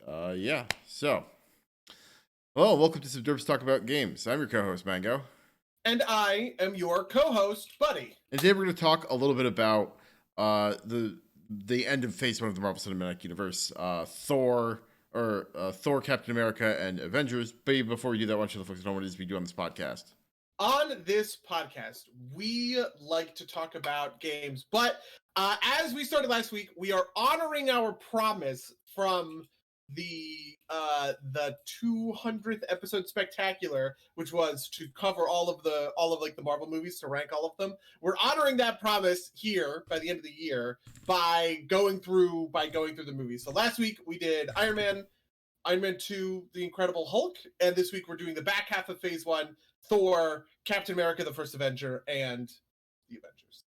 Yeah. So, well, welcome to some Derps Talk About Games. I'm your co-host, Mango. And I am your co-host, Buddy. And today we're going to talk a little bit about the end of Phase 1 of the Marvel Cinematic Universe, Thor, Captain America, and Avengers. But before we do that, why don't you let folks know what it is we do on this podcast? On this podcast, we like to talk about games, but as we started last week, we are honoring our promise from the 200th episode spectacular, which was to cover all of the Marvel movies, to rank all of them. We're honoring that promise here by the end of the year by going through the movies. So last week we did Iron Man 2, The Incredible Hulk, and this week we're doing the back half of Phase 1, Thor, Captain America, the First Avenger, and the Avengers.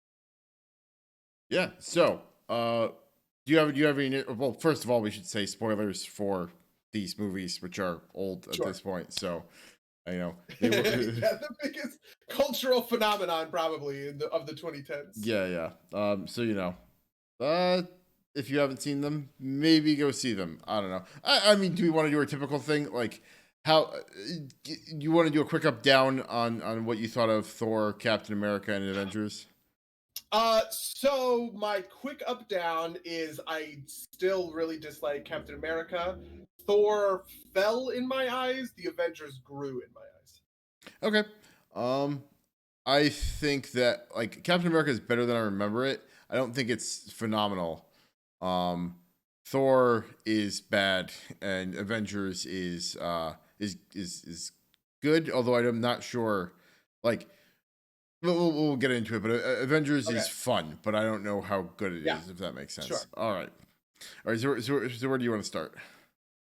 Yeah. So, do you have any? Well, first of all, we should say spoilers for these movies, which are old at this point. So, they were, the biggest cultural phenomenon probably of the 2010s. Yeah. If you haven't seen them, maybe go see them. I don't know. I mean, do we want to do a typical thing? Like, how you want to do a quick up down on what you thought of Thor, Captain America, and Avengers? So my quick up down is I still really dislike Captain America. Thor fell in my eyes. The Avengers grew in my eyes. Okay. I think that like Captain America is better than I remember it. I don't think it's phenomenal. Thor is bad, and Avengers is good. Although I'm not sure. Like, we'll get into it, but Avengers is fun, but I don't know how good it is. If that makes sense. Sure. All right. So where do you want to start?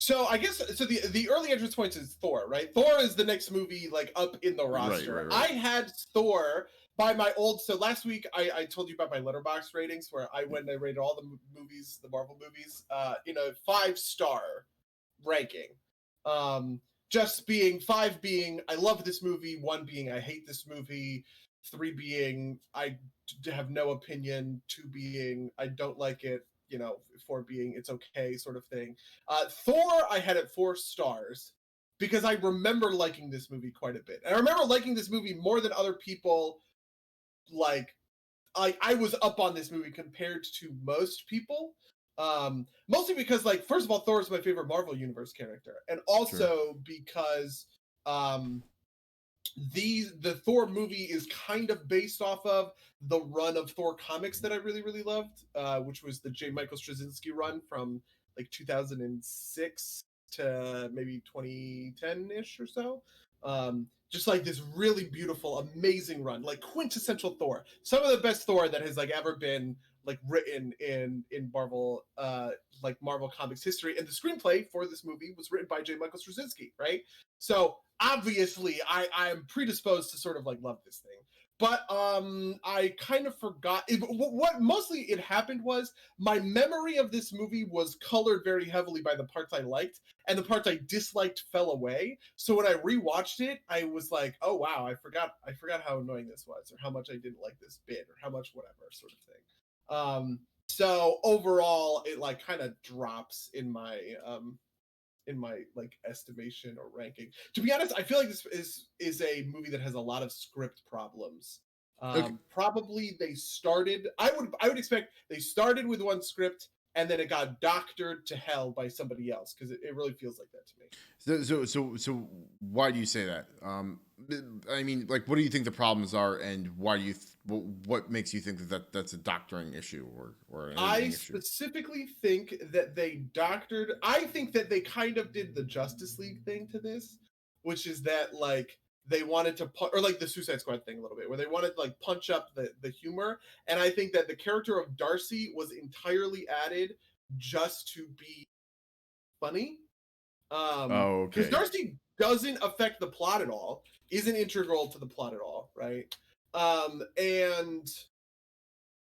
So I guess the early entrance points is Thor, right? Thor is the next movie like up in the roster. Right. I had Thor by my old. So last week I told you about my Letterboxd ratings, where I went and I rated all the movies, the Marvel movies, in a 5-star ranking. Just being 5 being I love this movie, 1 being I hate this movie, 3 being I have no opinion, 2 being I don't like it, 4 being it's okay, sort of thing. Thor, I had at 4 stars because I remember liking this movie quite a bit. And I remember liking this movie more than other people. Like, I was up on this movie compared to most people. Mostly because, like, first of all, Thor is my favorite Marvel Universe character, and also because the Thor movie is kind of based off of the run of Thor comics that I really, really loved, which was the J. Michael Straczynski run from like 2006 to maybe 2010-ish or so. Just like this really beautiful, amazing run, like quintessential Thor. Some of the best Thor that has like ever been like written in Marvel, like Marvel Comics history. And the screenplay for this movie was written by J. Michael Straczynski, right? So obviously I am predisposed to sort of like love this thing. But I kind of forgot what mostly it happened was my memory of this movie was colored very heavily by the parts I liked, and the parts I disliked fell away. So when I rewatched it, I was like, oh wow, I forgot how annoying this was, or how much I didn't like this bit, or how much whatever sort of thing. So overall it like kind of drops in my like estimation or ranking. To be honest, I feel like this is a movie that has a lot of script problems. Probably they started. I would expect they started with one script and then it got doctored to hell by somebody else, because it really feels like that to me. So why do you say that? I mean, like, what do you think the problems are, and why do you? What makes you think that's a doctoring issue or an I issue? specifically think that they doctored. I think that they kind of did the Justice League thing to this, which is that like they wanted to or like the Suicide Squad thing a little bit, where they wanted to like punch up the humor. And I think that the character of Darcy was entirely added just to be funny. Oh, okay. Because Darcy doesn't affect the plot at all, isn't integral to the plot at all, right? And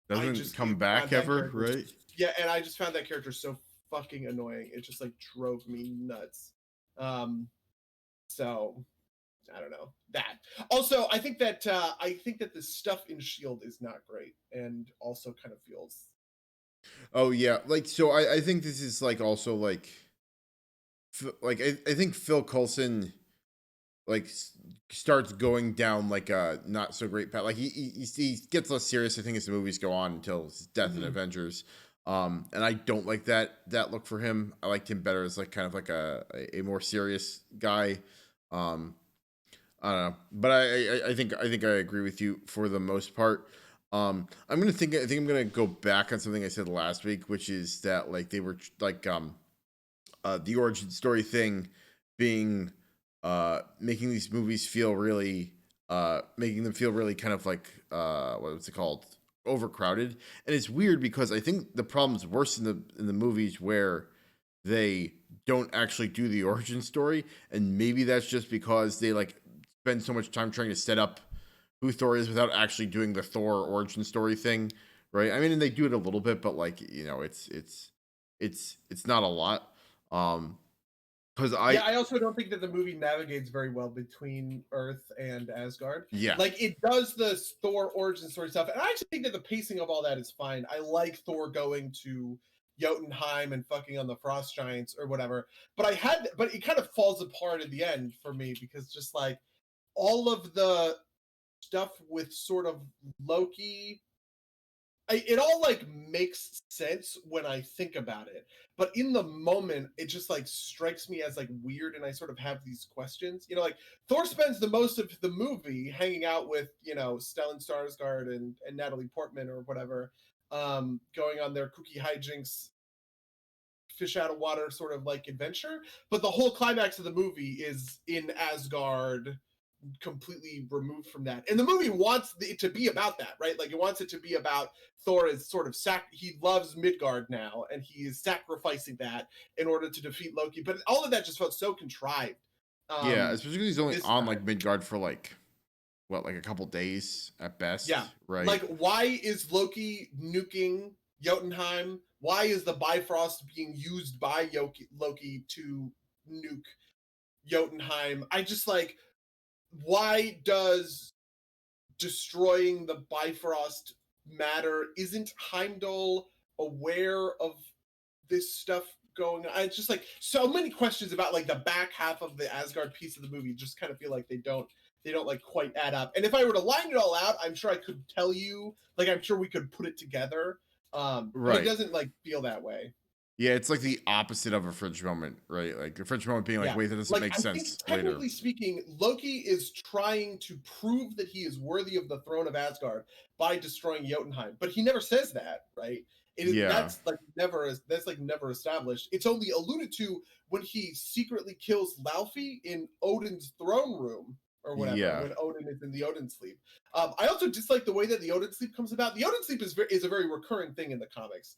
doesn't just come back ever, right? Yeah, and I just found that character so fucking annoying. It just like drove me nuts. So I don't know that. Also, I think that the stuff in Shield is not great, and also kind of feels. Oh yeah, like so. I think this is like also like like I think Phil Coulson like starts going down like a not so great path. Like he gets less serious, I think, as the movies go on until his death in Mhm. Avengers. And I don't like that look for him. I liked him better as like kind of like a more serious guy. Um, I don't know, but I think I agree with you for the most part. I think I'm gonna go back on something I said last week, which is that like they were like the origin story thing being making these movies feel really making them feel really kind of like what's it called, overcrowded. And it's weird because I think the problem's worse in the movies where they don't actually do the origin story, and maybe that's just because they like spend so much time trying to set up who Thor is without actually doing the Thor origin story thing, right? I mean, and they do it a little bit, but like it's not a lot. Um, because Yeah, I I also don't think that the movie navigates very well between Earth and Asgard. yeah Like it does the Thor origin story stuff, and I actually think that the pacing of all that is fine. I like Thor going to Jotunheim and fucking on the frost giants or whatever. But it kind of falls apart in the end for me because just like all of the stuff with sort of Loki, it all like makes sense when I think about it, but in the moment, it just like strikes me as like weird, and I sort of have these questions. Like Thor spends the most of the movie hanging out with Stellan Skarsgård and Natalie Portman or whatever, going on their kooky hijinks, fish out of water sort of like adventure. But the whole climax of the movie is in Asgard, completely removed from that. And the movie wants it to be about that, right? Like it wants it to be about Thor is sort of he loves Midgard now, and he is sacrificing that in order to defeat Loki. But all of that just felt so contrived. yeah, Um, especially because he's only this on like time, Midgard for like what, like a couple days at yeah. best, right? Like, why is Loki nuking Jotunheim? Why is the Bifrost being used by Loki to nuke Jotunheim? I just like, why does destroying the Bifrost matter? Isn't Heimdall aware of this stuff going on? It's just like so many questions about like the back half of the Asgard piece of the movie just kind of feel like they don't like quite add up. And if I were to line it all out, I'm sure I could tell you, like I'm sure we could put it together. But it Right. doesn't like feel that way. Yeah, it's like the opposite of a fringe moment, right? Like a fringe moment being like, Yeah. wait, that doesn't Like, make I think sense later. technically speaking, Loki is trying to prove that he is worthy of the throne of Asgard by destroying Jotunheim, but he never says that, right? It is Yeah, that's like never established. It's only alluded to when he secretly kills Laufey in Odin's throne room or whatever, yeah, when Odin is in the Odin sleep. I also dislike the way that the Odin sleep comes about. The Odin sleep is a very recurring thing in the comics,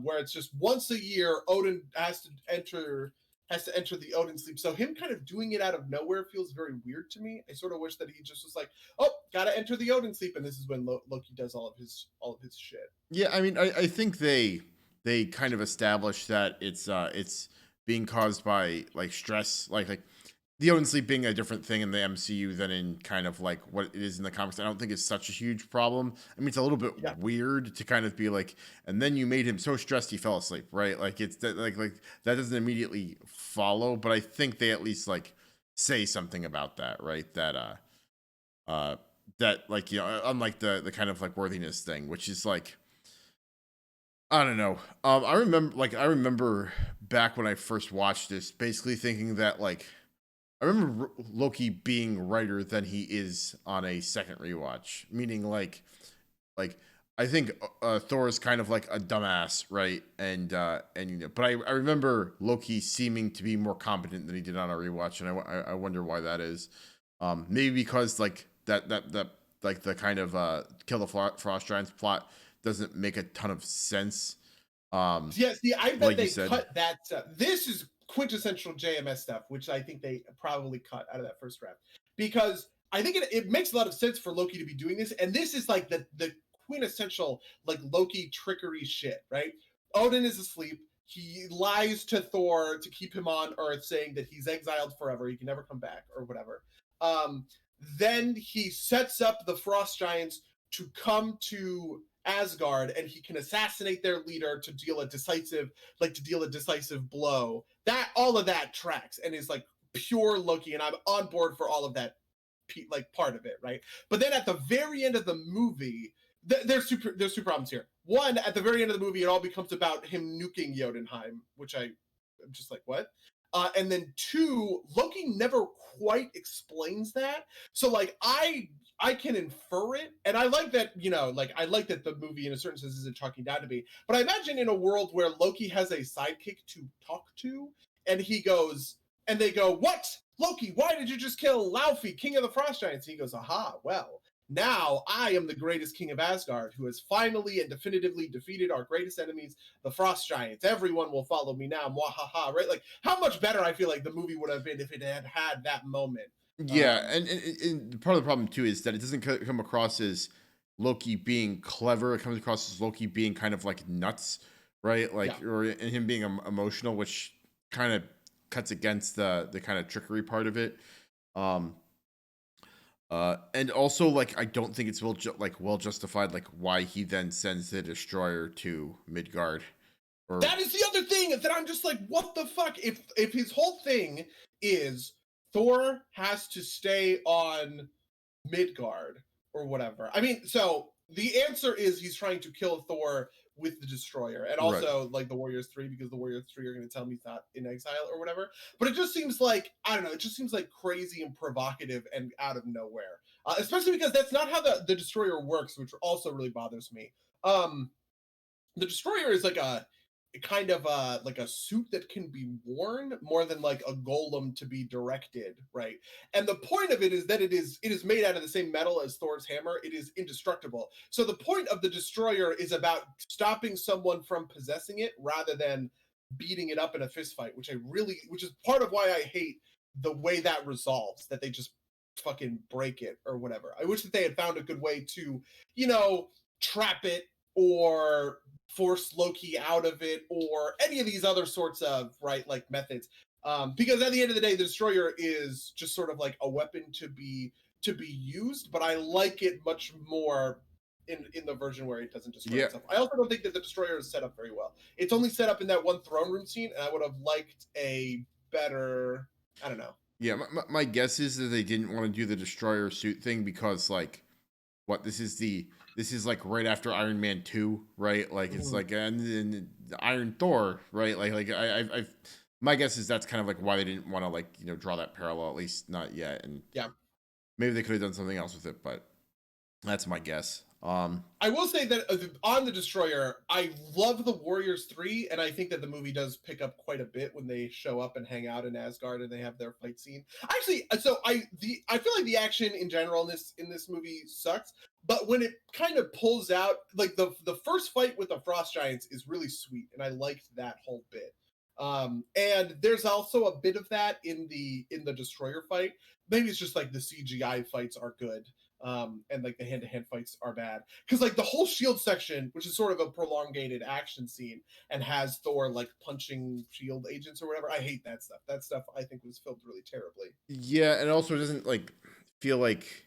where it's just once a year Odin has to enter the Odin sleep. So him kind of doing it out of nowhere feels very weird to me. I sort of wish that he just was like, "Oh, gotta enter the Odin sleep," and this is when Loki does all of his shit. yeah. I mean, I think they kind of established that it's being caused by like stress, like the Odin sleep being a different thing in the MCU than in kind of like what it is in the comics. I don't think it's such a huge problem. I mean, it's a little bit Yeah, weird to kind of be like, and then you made him so stressed he fell asleep, right? Like it's that like that doesn't immediately follow, but I think they at least like say something about that, right? Uh that like unlike the kind of like worthiness thing, which is like I don't know. I remember back when I first watched this, basically thinking that like I remember Loki being righter than he is on a second rewatch. Meaning, like I think Thor is kind of like a dumbass, right? And but I remember Loki seeming to be more competent than he did on a rewatch, and I wonder why that is. Maybe because like that like the kind of kill the frost giants plot doesn't make a ton of sense. yeah. See, I bet Like you they said, cut that stuff. This is quintessential JMS stuff, which I think they probably cut out of that first draft because I think it makes a lot of sense for Loki to be doing this, and this is like the quintessential like Loki trickery shit, right? Odin is asleep. He lies to Thor to keep him on Earth, saying that he's exiled forever. He can never come back or whatever. Um, then he sets up the frost giants to come to Asgard, and he can assassinate their leader to deal a decisive blow. That all of that tracks and is like pure Loki, and I'm on board for all of that, like part of it, right? But then at the very end of the movie, there's two problems here. One, at the very end of the movie, it all becomes about him nuking Jotunheim, which I'm just like, what? And then two, Loki never quite explains that. So like I can infer it, and I like that, like I like that the movie in a certain sense isn't talking down to me. But I imagine in a world where Loki has a sidekick to talk to, and they go, "What, Loki? Why did you just kill Laufey, King of the Frost Giants?" And he goes, "Aha, well, now I am the greatest king of Asgard, who has finally and definitively defeated our greatest enemies, the Frost Giants. Everyone will follow me now." Mwahaha, right? Like, how much better I feel like the movie would have been if it had that moment. Yeah, and part of the problem too is that it doesn't come across as Loki being clever. It comes across as Loki being kind of like nuts, right? Like, Yeah. or and him being emotional, which kind of cuts against the kind of trickery part of it. And also, like, I don't think it's well justified, like why he then sends the destroyer to Midgard. Or That is the other thing that I'm just like, what the fuck? If his whole thing is Thor has to stay on Midgard or whatever. I mean, so the answer is he's trying to kill Thor with the destroyer, and right, also like the Warriors 3, because the Warriors 3 are going to tell me he's not in exile or whatever. But it just seems like, I don't know, it just seems like crazy and provocative and out of nowhere. Especially because that's not how the destroyer works, which also really bothers me. The destroyer is like a kind of like a suit that can be worn more than like a golem to be directed, right? And the point of it is that it is made out of the same metal as Thor's hammer. It is indestructible. So the point of the destroyer is about stopping someone from possessing it rather than beating it up in a fist fight, which is part of why I hate the way that resolves, that they just fucking break it or whatever. I wish that they had found a good way to, trap it or force Loki out of it or any of these other sorts of, right, like methods. Because at the end of the day, the destroyer is just sort of like a weapon to be used, but I like it much more in the version where it doesn't destroy yeah, itself. I also don't think that the destroyer is set up very well. It's only set up in that one throne room scene, and I would have liked a better, I don't know. yeah. My guess is that they didn't want to do the destroyer suit thing because, like, what this is like right after Iron Man 2, right? Like it's like and Iron Thor, right? Like I've my guess is that's kind of like why they didn't want to, like, draw that parallel, at least not yet. And Yeah. maybe they could have done something else with it, but that's my guess. I will say that on the Destroyer, I love the Warriors 3, and I think that the movie does pick up quite a bit when they show up and hang out in Asgard and they have their fight scene. Actually, so I feel like the action in general in this movie sucks, but when it kind of pulls out, like the first fight with the Frost Giants is really sweet, and I liked that whole bit. And there's also a bit of that in the Destroyer fight. Maybe it's just like the CGI fights are good. And like the hand-to-hand fights are bad, because like the whole shield section, which is sort of a prolongated action scene and has Thor like punching shield agents or whatever, I hate that stuff. That stuff I think was filmed really terribly. Yeah, and also it doesn't like feel like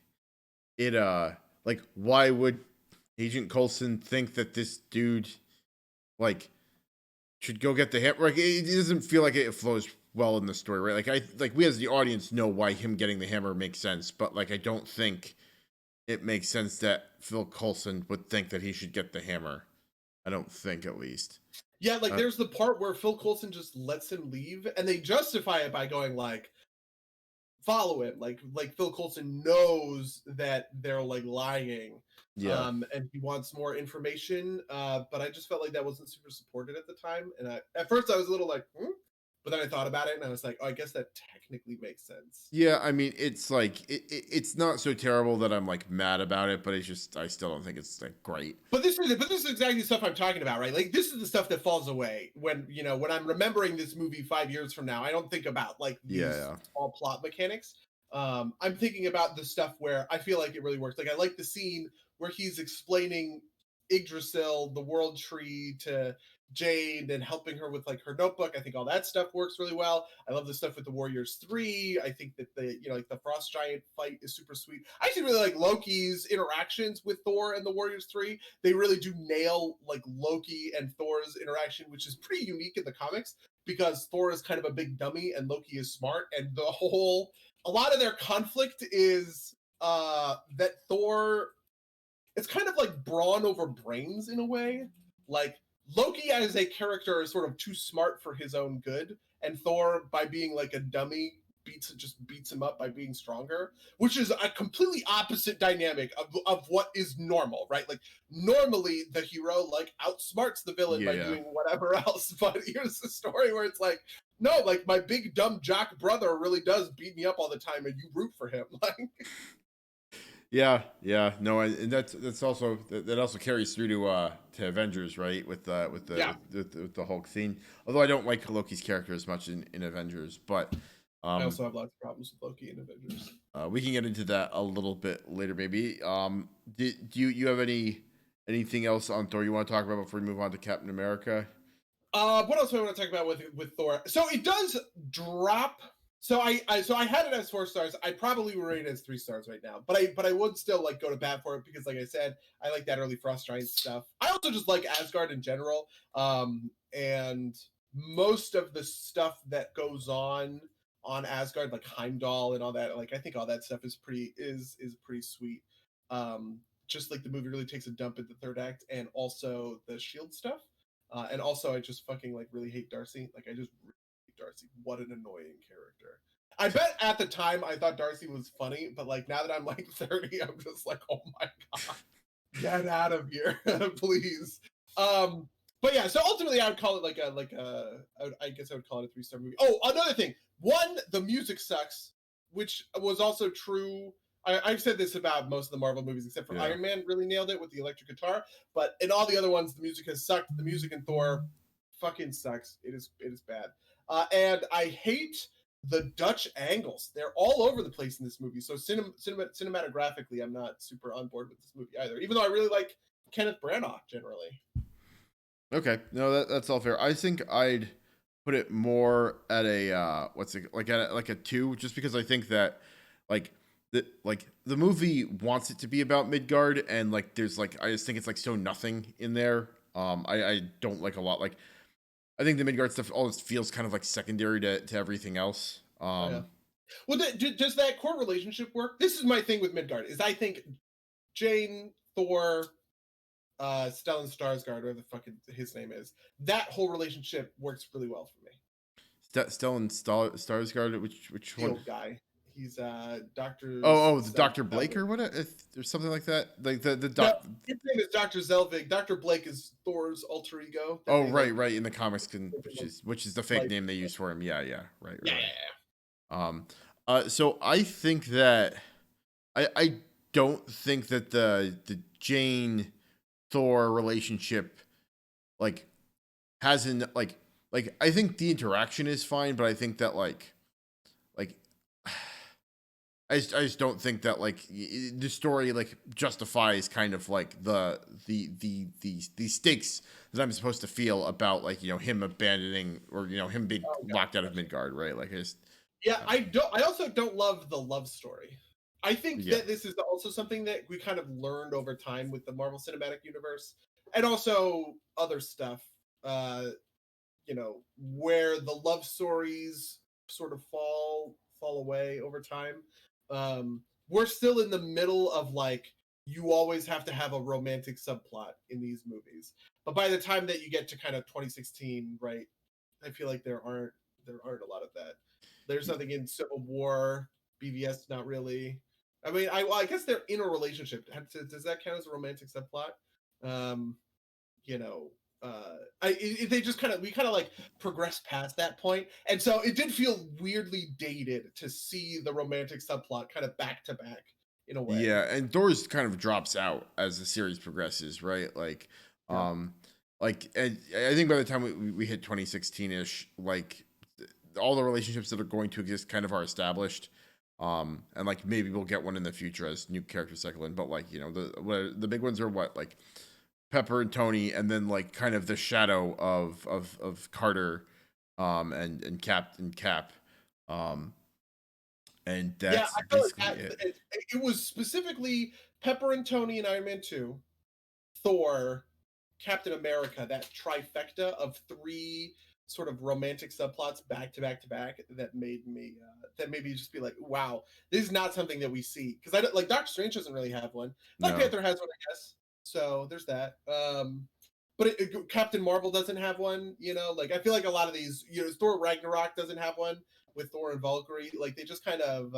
it. Like, why would Agent Coulson think that this dude like should go get the hit? Like, it doesn't feel like it flows well in the story, right? Like we as the audience know why him getting the hammer makes sense, but like I don't think it makes sense that Phil Coulson would think that he should get the hammer. I don't think, at least. Yeah, like there's the part where Phil Coulson just lets him leave, and they justify it by going like, follow him. Like Phil Coulson knows that they're like lying. Yeah. And he wants more information. But I just felt like that wasn't super supported at the time. And at first I was a little like, but then I thought about it and I was like, oh, I guess that technically makes sense. Yeah, I mean, it's like it's not so terrible that I'm like mad about it, but it's just I still don't think it's like great. But this is exactly the stuff I'm talking about, right? Like this is the stuff that falls away when when I'm remembering this movie 5 years from now. I don't think about like these small plot mechanics. I'm thinking about the stuff where I feel like it really works. Like I like the scene where he's explaining Yggdrasil, the world tree, to Jane and helping her with like her notebook. I think all that stuff works really well. I love the stuff with the Warriors 3. I think that the, you know, like the Frost Giant fight is super sweet. I actually really like Loki's interactions with Thor and the Warriors 3. They really do nail like Loki and Thor's interaction, which is pretty unique in the comics because Thor is kind of a big dummy and Loki is smart. And the whole, a lot of their conflict is that Thor, it's kind of like brawn over brains in a way. Like Loki as a character is sort of too smart for his own good, and Thor, by being like a dummy, beats him up by being stronger, which is a completely opposite dynamic of what is normal, right? Like normally the hero like outsmarts the villain Yeah, by yeah. doing whatever else, but here's the story where it's like, no, like my big dumb jock brother really does beat me up all the time, and you root for him, like. Yeah, yeah, no, and that's also that also carries through to Avengers, right? Yeah, With the Hulk scene. Although I don't like Loki's character as much in Avengers, but I um, also have lots of problems with Loki and Avengers. we can get into that a little bit later, maybe. Do you have anything else on Thor you want to talk about before we move on to Captain America? What else do I want to talk about with Thor? So it does drop. So I had it as 4 stars. I probably would rate it as 3 stars right now, but I would still like go to bat for it because, like I said, I like that early Frost Giant stuff. I also just like Asgard in general, and most of the stuff that goes on Asgard, like Heimdall and all that. Like I think all that stuff is pretty sweet. Just like the movie really takes a dump at the third act, and also the Shield stuff. And also, I just fucking like really hate Darcy. Like, I just really hate Darcy. What an annoying character. I bet at the time I thought Darcy was funny, but like now that I'm like 30, I'm just like, oh my god, get out of here, please. But yeah, so ultimately I would call it I guess I would call it a 3 star movie. Oh, another thing. One, the music sucks, which was also true. I've said this about most of the Marvel movies, except for Yeah. Iron Man really nailed it with the electric guitar. But in all the other ones, the music has sucked. The music in Thor fucking sucks. It is bad. And I hate the Dutch angles. They're all over the place in this movie. So cinematographically, I'm not super on board with this movie either. Even though I really like Kenneth Branagh generally. Okay, no, that's all fair. I think I'd put it more at a what's it like at like a 2, just because I think that like the movie wants it to be about Midgard, and like there's like I just think it's like so nothing in there. I don't like a lot. Like I think the Midgard stuff always feels kind of like secondary to everything else. Oh, yeah. Well, does that core relationship work? This is my thing with Midgard. Is I think Jane, Thor, Stellan Skarsgård, or the fucking his name is, that whole relationship works really well for me. Stellan Skarsgård, which The one? old guy. He's Doctor. Oh, the Dr. Blake or what? Or something like that. Like the No, doc. his name is Dr. Zelvig. Dr. Blake is Thor's alter ego. That Oh, they right, like, right. In the comics, which is the fake like name they use for him. Yeah, yeah. Right, yeah, right. yeah, So I think that I don't think that the Jane Thor relationship like hasn't like I think the interaction is fine, but I think that like I just don't think that like the story like justifies kind of like the stakes that I'm supposed to feel about like him abandoning or him being oh god, locked out of Midgard, right? Like I just yeah. I also don't love the love story. I think yeah. that this is also something that we kind of learned over time with the Marvel Cinematic Universe, and also other stuff. Where the love stories sort of fall away over time. We're still in the middle of like, you always have to have a romantic subplot in these movies, but by the time that you get to kind of 2016, right, I feel like there aren't a lot of that. There's nothing in Civil War, BVS, not really. I mean, I guess they're in a relationship. Does that count as a romantic subplot? Um, you know, they just we kind of like progressed past that point, and so it did feel weirdly dated to see the romantic subplot kind of back to back in a way. Yeah, and Doors kind of drops out as the series progresses, right? Yeah. Um, and I think by the time we hit 2016-ish, like all the relationships that are going to exist kind of are established. And like maybe we'll get one in the future as new characters cycle in, but like the big ones are what like Pepper and Tony, and then like kind of the shadow of Carter, and Cap, um, and Yeah, that's I feel like basically it. it was specifically Pepper and Tony in Iron Man 2, Thor, Captain America, that trifecta of three sort of romantic subplots back to back to back that made me just be like, wow, this is not something that we see, because I don't, like, Doctor Strange doesn't really have one. Black No, Panther has one, I guess. So there's that. But Captain Marvel doesn't have one. Like, I feel like a lot of these, Thor Ragnarok doesn't have one with Thor and Valkyrie. Like, they just kind of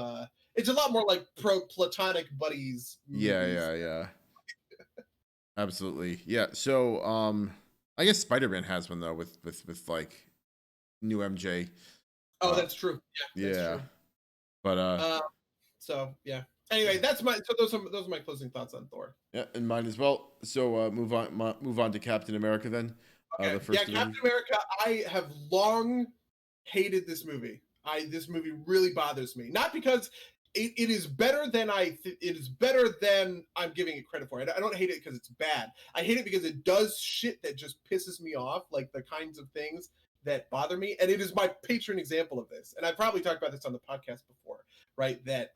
it's a lot more like platonic buddies yeah, movies. yeah, absolutely, yeah. So, I guess Spider-Man has one though with like new MJ. Oh, Uh, that's true. Yeah, that's yeah, true. but Uh, so yeah. Anyway, those are my closing thoughts on Thor. yeah, and mine as well. So, move on to Captain America then, the Okay, yeah, first Captain Avengers. America. I have long hated this movie. This movie really bothers me. Not because it is better than it is better than I'm giving it credit for. I don't hate it because it's bad. I hate it because it does shit that just pisses me off, like the kinds of things that bother me. And it is my patron example of this. And I probably talked about this on the podcast before, right? That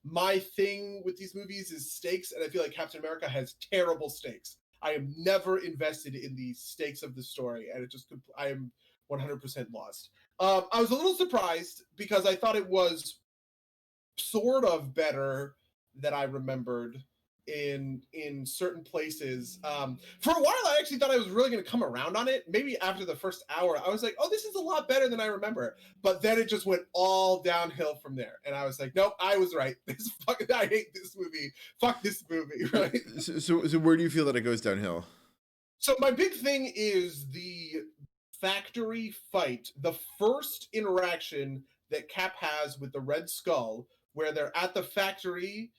my thing with these movies is stakes, and I feel like Captain America has terrible stakes. I am never invested in the stakes of the story, and I am 100% lost. I was a little surprised because I thought it was sort of better than I remembered in certain places. For a while, I actually thought I was really going to come around on it. Maybe after the first hour, I was like, "Oh, this is a lot better than I remember." But then it just went all downhill from there, and I was like, "Nope, I was right. I hate this movie. Fuck this movie." Right. So where do you feel that it goes downhill? So my big thing is the factory fight, the first interaction that Cap has with the Red Skull, where they're at the factory.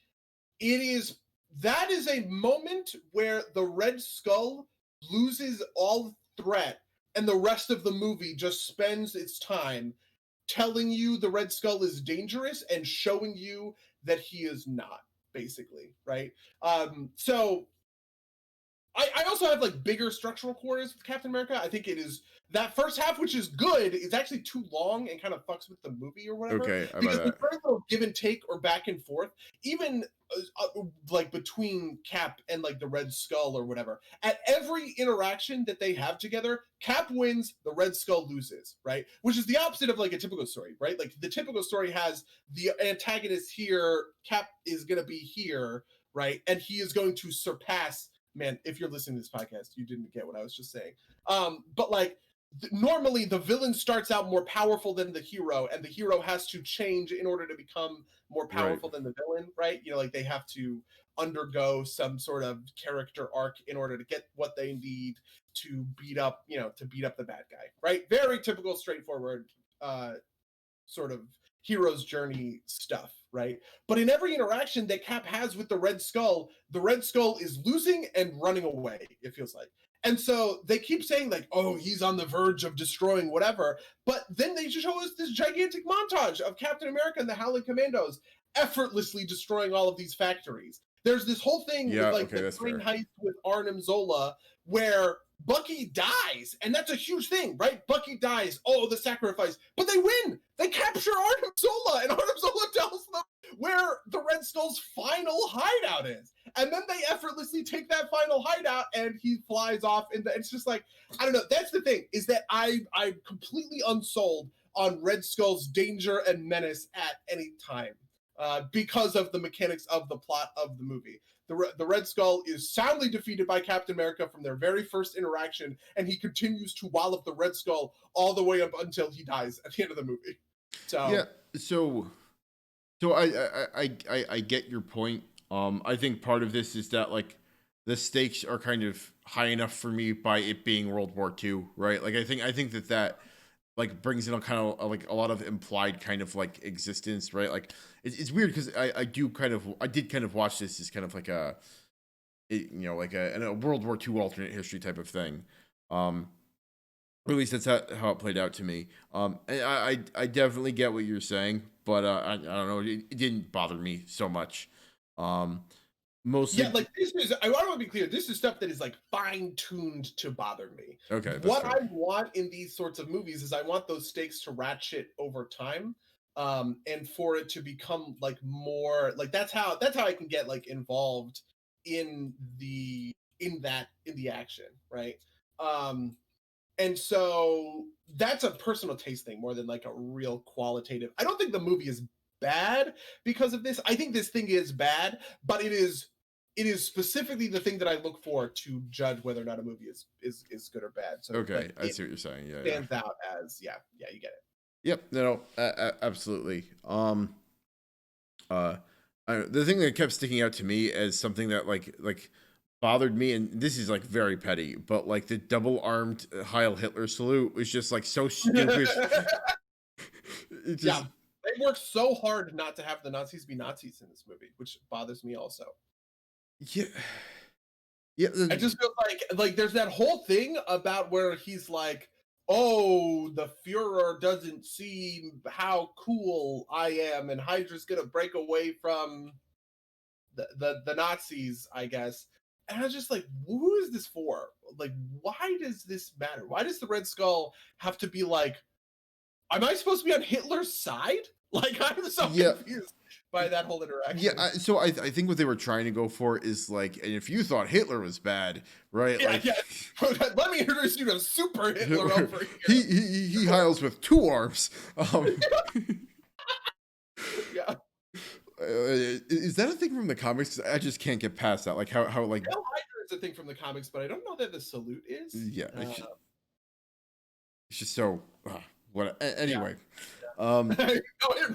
It is that is a moment where the Red Skull loses all threat, and the rest of the movie just spends its time telling you the Red Skull is dangerous and showing you that he is not, basically, right? So I also have like bigger structural quarters with Captain America. I think it is that first half, which is good, is actually too long and kind of fucks with the movie or whatever, Okay, I buy because there's that. very little give and take or back and forth, even like between Cap and like the Red Skull or whatever. At every interaction that they have together, Cap wins, the Red Skull loses, right? Which is the opposite of like a typical story, right? Like the typical story has the antagonist here, Cap is going to be here, right? And he is going to surpass. Man, if you're listening to this podcast, you didn't get what I was just saying. But like normally the villain starts out more powerful than the hero, and the hero has to change in order to become more Right. powerful than the villain, right? Like they have to undergo some sort of character arc in order to get what they need to beat up, the bad guy, right? Very typical, straightforward sort of hero's journey stuff, right? But in every interaction that Cap has with the Red Skull is losing and running away, it feels like. And so they keep saying, like, oh, he's on the verge of destroying whatever. But then they just show us this gigantic montage of Captain America and the Howling Commandos effortlessly destroying all of these factories. There's this whole thing Yeah. with like Okay, the that's train fair. heist with Arnim Zola where Bucky dies, and that's a huge thing, right? Bucky dies. Oh, the sacrifice. But they win. They capture Arnim Zola, and Arnim Zola tells them where the Red Skull's final hideout is. And then they effortlessly take that final hideout, and he flies off. And it's just like, I don't know. That's the thing, is that I'm completely unsold on Red Skull's danger and menace at any time. Because of the mechanics of the plot of the movie. The Red Skull is soundly defeated by Captain America from their very first interaction, and he continues to wallop the Red Skull all the way up until he dies at the end of the movie. Yeah. So So I get your point. I think part of this is that like the stakes are kind of high enough for me by it being World War II, right? Like I think that like brings in a kind of like a lot of implied kind of like existence, right? Like it's weird because I did kind of watch this as kind of like like a World War II alternate history type of thing. Um, or at least that's how it played out to me. And I definitely get what you're saying, but I don't know, it didn't bother me so much. Um, Yeah, Mostly. like this is, I want to be clear, this is stuff that is like fine-tuned to bother me. Okay, that's What fair. I want in these sorts of movies is I want those stakes to ratchet over time. And for it to become like more like that's how I can get like involved in the action, right? Um and so that's a personal taste thing more than like a real qualitative. I don't think the movie is bad because of this. I think this thing is bad, but it is specifically the thing that I look for to judge whether or not a movie is good or bad. So Okay, like I it see what you're saying. Yeah, yeah. stands out as yeah, you get it. Yep. No, absolutely. Uh, the thing that kept sticking out to me as something that like bothered me, and this is like very petty, but like the double armed Heil Hitler salute was just like so stupid. It Yeah, just they work so hard not to have the Nazis be Nazis in this movie, which bothers me also. yeah yeah I just feel like there's that whole thing about where he's like, "Oh, the Führer doesn't see how cool I am, and Hydra's gonna break away from the Nazis, I guess." And I was just like, "Who is this for? Like, why does this matter? Why does the Red Skull have to be like, am I supposed to be on Hitler's side?" Like, I'm so yeah confused by that whole yeah. interaction. So I think what they were trying to go for is like, and if you thought Hitler was bad, right? Yeah, Like yeah. Let me introduce you to Super Hitler over here. he heils with two arms. Um, Yeah. is that a thing from the comics? I just can't get past that. Like how like Hail Hydra is a thing from the comics, but I don't know that the salute is. yeah, it's just so what. Yeah. Anyway, No, it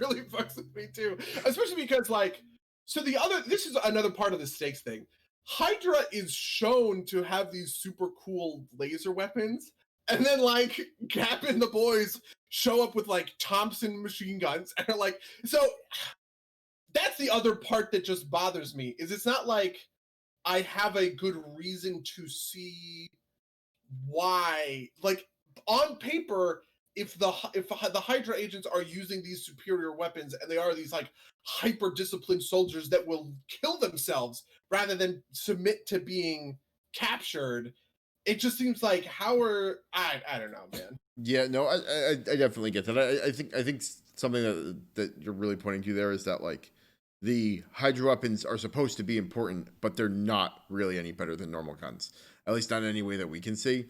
really fucks with me too. Especially because, like, so this is another part of the stakes thing. Hydra is shown to have these super cool laser weapons, and then, like, Cap and the boys show up with, like, Thompson machine guns, and are like, so that's the other part that just bothers me, is it's not like I have a good reason to see why, like, on paper, if the Hydra agents are using these superior weapons and they are these like hyper disciplined soldiers that will kill themselves rather than submit to being captured, it just seems like I don't know, man. yeah, no, I definitely get that. I think something that you're really pointing to there is that like the Hydra weapons are supposed to be important, but they're not really any better than normal guns. At least not in any way that we can see.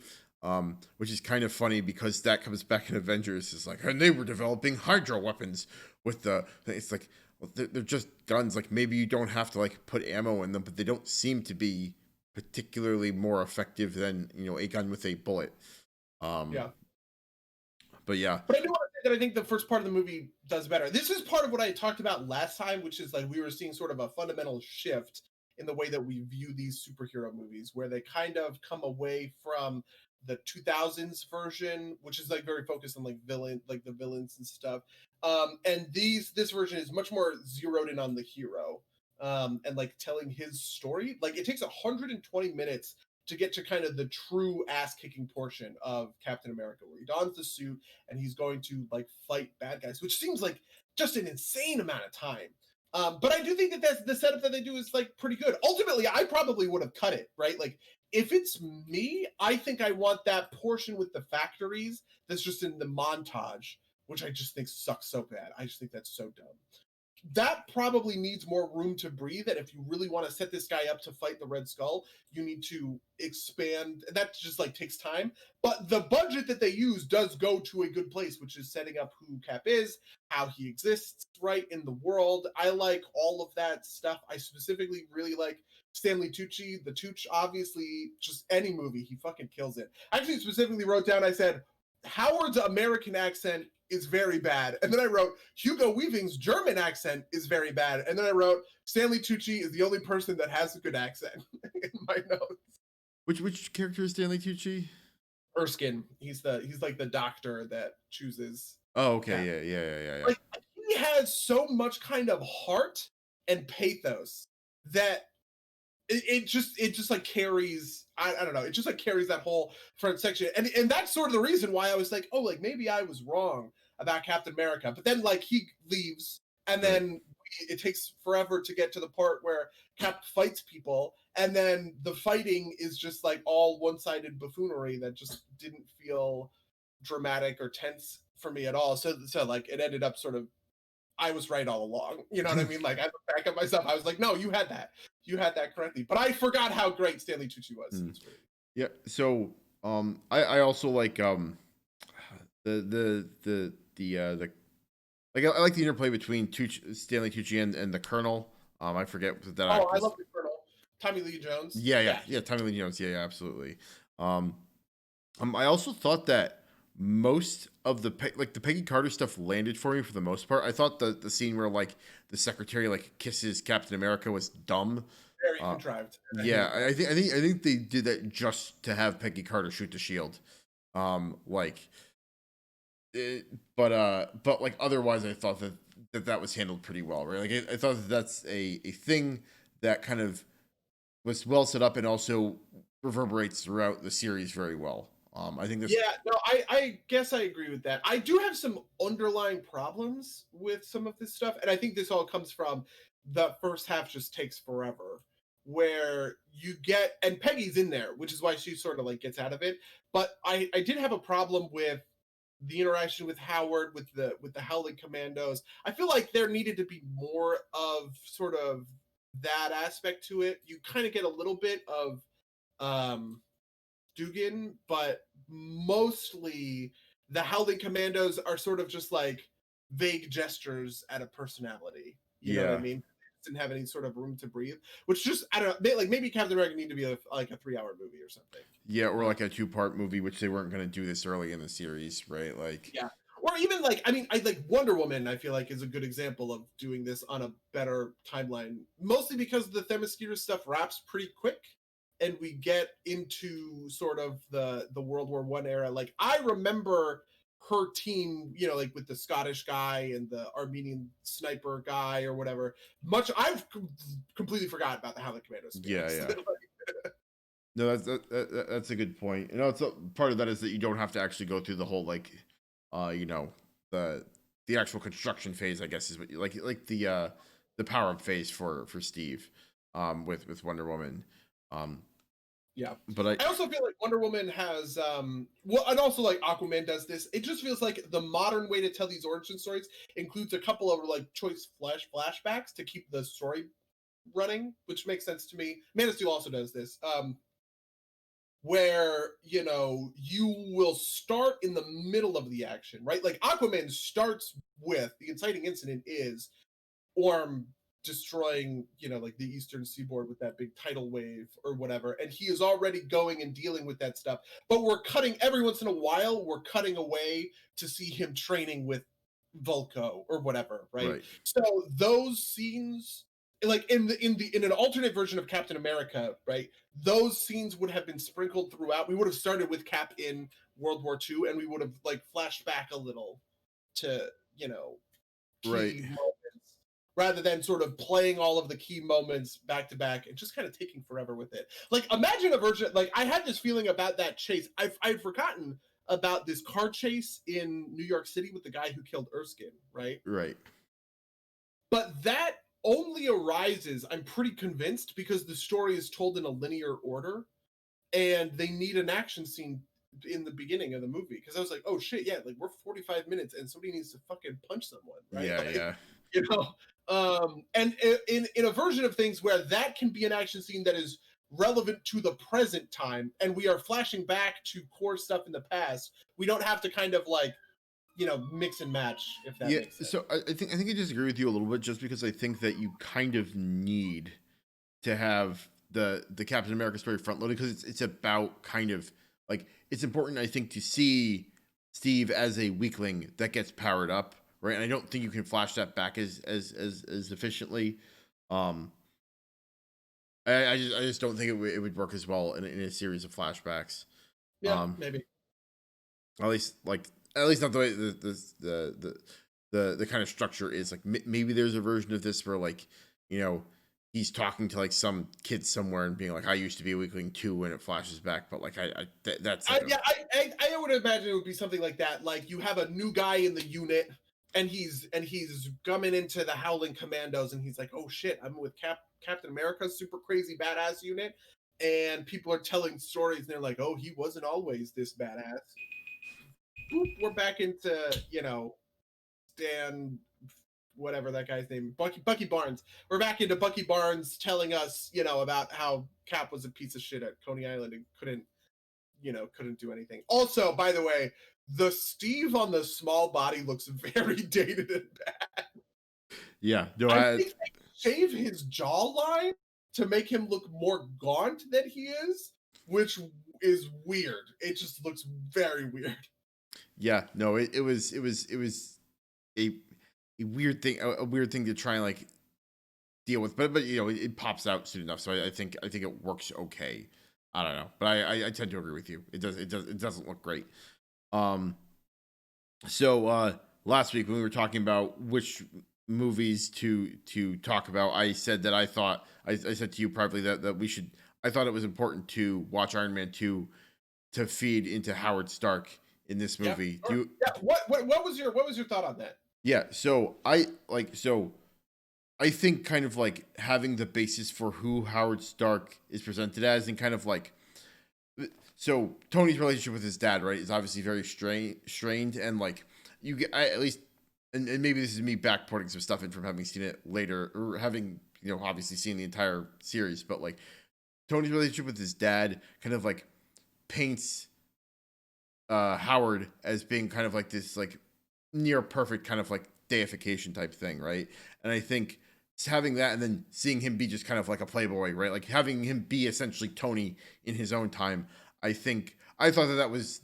Which is kind of funny because that comes back in Avengers. Is like, and they were developing Hydra weapons with the. It's like, well, they're just guns. Like maybe you don't have to like put ammo in them, but they don't seem to be particularly more effective than a gun with a bullet. Um, Yeah. but yeah, But I do want to say that I think the first part of the movie does better. This is part of what I talked about last time, which is like we were seeing sort of a fundamental shift in the way that we view these superhero movies, where they kind of come away from the 2000s version, which is like very focused on like the villains and stuff. And this version is much more zeroed in on the hero, and like telling his story. Like it takes 120 minutes to get to kind of the true ass kicking portion of Captain America, where he dons the suit and he's going to like fight bad guys, which seems like just an insane amount of time. But I do think that that's the setup that they do is like pretty good. Ultimately, I probably would have cut it, right? Like if it's me, I think I want that portion with the factories that's just in the montage, which I just think sucks so bad. I just think that's so dumb. That probably needs more room to breathe. And if you really want to set this guy up to fight the Red Skull, you need to expand. That just like takes time. But the budget that they use does go to a good place, which is setting up who Cap is, how he exists right in the world. I like all of that stuff. I specifically really like Stanley Tucci. The Tucci, obviously, just any movie, he fucking kills it. I actually specifically wrote down, I said, Howard's American accent is very bad. And then I wrote, Hugo Weaving's German accent is very bad. And then I wrote, Stanley Tucci is the only person that has a good accent in my notes. which character is Stanley Tucci? Erskine. He's like the doctor that chooses. Oh, okay, Cap. yeah. Like he has so much kind of heart and pathos that it just like carries. I don't know. It just like carries that whole front section, and that's sort of the reason why I was like, oh, like maybe I was wrong about Captain America. But then like he leaves, and Right. then it takes forever to get to the part where Cap fights people, and then the fighting is just like all one-sided buffoonery that just didn't feel dramatic or tense for me at all. So like it ended up sort of I was right all along. You know what I mean? Like I look back at myself, I was like, no, you had that. You had that correctly. But I forgot how great Stanley Tucci was. Mm. Yeah. So I also like the like I like the interplay between Stanley Tucci and the Colonel. I forget that Oh, I actress. love the Colonel. Tommy Lee Jones. Yeah. Tommy Lee Jones. Yeah, absolutely. Um, I also thought that most of the the Peggy Carter stuff landed for me for the most part. I thought the scene where like the secretary like kisses Captain America was dumb. Very contrived. Yeah, I think they did that just to have Peggy Carter shoot the shield. Like, but like otherwise, I thought that was handled pretty well, right? Like I thought that's a thing that kind of was well set up and also reverberates throughout the series very well. I think this. Yeah, no, I guess I agree with that. I do have some underlying problems with some of this stuff, and I think this all comes from the first half just takes forever, where you get and Peggy's in there, which is why she sort of like gets out of it. But I did have a problem with the interaction with Howard with the Howling Commandos. I feel like there needed to be more of sort of that aspect to it. You kind of get a little bit of um Dugan, but mostly the Howling Commandos are sort of just like vague gestures at a personality. You know what I Yeah, mean? Didn't have any sort of room to breathe, which just I don't know. Like maybe Captain America need to be like a 3-hour movie or something. yeah, or like a two-part movie, which they weren't going to do this early in the series, right? Like, Yeah. Or even like I mean I like Wonder Woman I feel like is a good example of doing this on a better timeline. Mostly because the Themyscira stuff wraps pretty quick and we get into sort of the World War One era. Like I remember her team, you know, like with the Scottish guy and the Armenian sniper guy or whatever. Much I've completely forgot about the Howling Commandos. yeah. No, that's a good point. You know, it's part of that is that you don't have to actually go through the whole like, you know, the actual construction phase. I guess is what you like the power up phase for Steve, with Wonder Woman, Yeah. but I also feel like Wonder Woman has well and also like Aquaman does this. It just feels like the modern way to tell these origin stories includes a couple of like choice flashbacks to keep the story running, which makes sense to me. Man of Steel also does this. Where you know you will start in the middle of the action, right? Like Aquaman starts with the inciting incident is Orm destroying, you know, like the eastern seaboard with that big tidal wave or whatever, and he is already going and dealing with that stuff. But we're cutting every once in a while, we're cutting away to see him training with Vulko or whatever, right? right, So those scenes like in an alternate version of Captain America, right? Those scenes would have been sprinkled throughout. We would have started with Cap in World War II and we would have like flashed back a little to, you know, right, key moments rather than sort of playing all of the key moments back to back and just kind of taking forever with it. Like imagine a version like I had this feeling about that chase. I'd forgotten about this car chase in New York City with the guy who killed Erskine, right? right, But that only arises, I'm pretty convinced, because the story is told in a linear order and they need an action scene in the beginning of the movie. Because I was like, oh shit, yeah, like we're 45 minutes and somebody needs to fucking punch someone, right? yeah, Like, yeah, you know, and in a version of things where that can be an action scene that is relevant to the present time and we are flashing back to core stuff in the past, we don't have to kind of like, you know, mix and match if that yeah. makes sense. So I think I disagree with you a little bit, just because I think that you kind of need to have the Captain America story front loaded, because it's about kind of like it's important, I think, to see Steve as a weakling that gets powered up, right? And I don't think you can flash that back as efficiently. Um, I just don't think it would work as well in a series of flashbacks. Yeah, Um, maybe. at least not the way the kind of structure is. Like maybe there's a version of this where like, you know, he's talking to like some kid somewhere and being like, I used to be a weakling too, and it flashes back. But like that's like Yeah, I would imagine it would be something like that. Like you have a new guy in the unit, he's gumming into the Howling Commandos, and he's like, "Oh shit, I'm with Captain America's super crazy badass unit," and people are telling stories, and they're like, "Oh, he wasn't always this badass." Boop, we're back into Stan, whatever that guy's name, Bucky Barnes. We're back into Bucky Barnes telling us about how Cap was a piece of shit at Coney Island and couldn't do anything. Also, by the way, the Steve on the small body looks very dated and bad. Yeah, no, I think they shave his jawline to make him look more gaunt than he is, which is weird. It just looks very weird. yeah, no, it was a weird thing, a weird thing to try and like deal with, but it pops out soon enough, so I think it works okay. I don't know, but I tend to agree with you. It doesn't look great. So last week when we were talking about which movies to talk about, I said that I thought I said to you privately that we should. I thought it was important to watch Iron Man 2 to feed into Howard Stark in this movie. Yeah, what was your thought on that? Yeah, so I think kind of like having the basis for who Howard Stark is presented as, and kind of like, so Tony's relationship with his dad, right, is obviously very strained, and like you get at least, and maybe this is me backporting some stuff in from having seen it later, or having obviously seen the entire series, but like Tony's relationship with his dad kind of like paints Howard as being kind of like this like near perfect kind of like deification type thing, right? And I think having that and then seeing him be just kind of like a playboy, right? Like having him be essentially Tony in his own time. I thought that was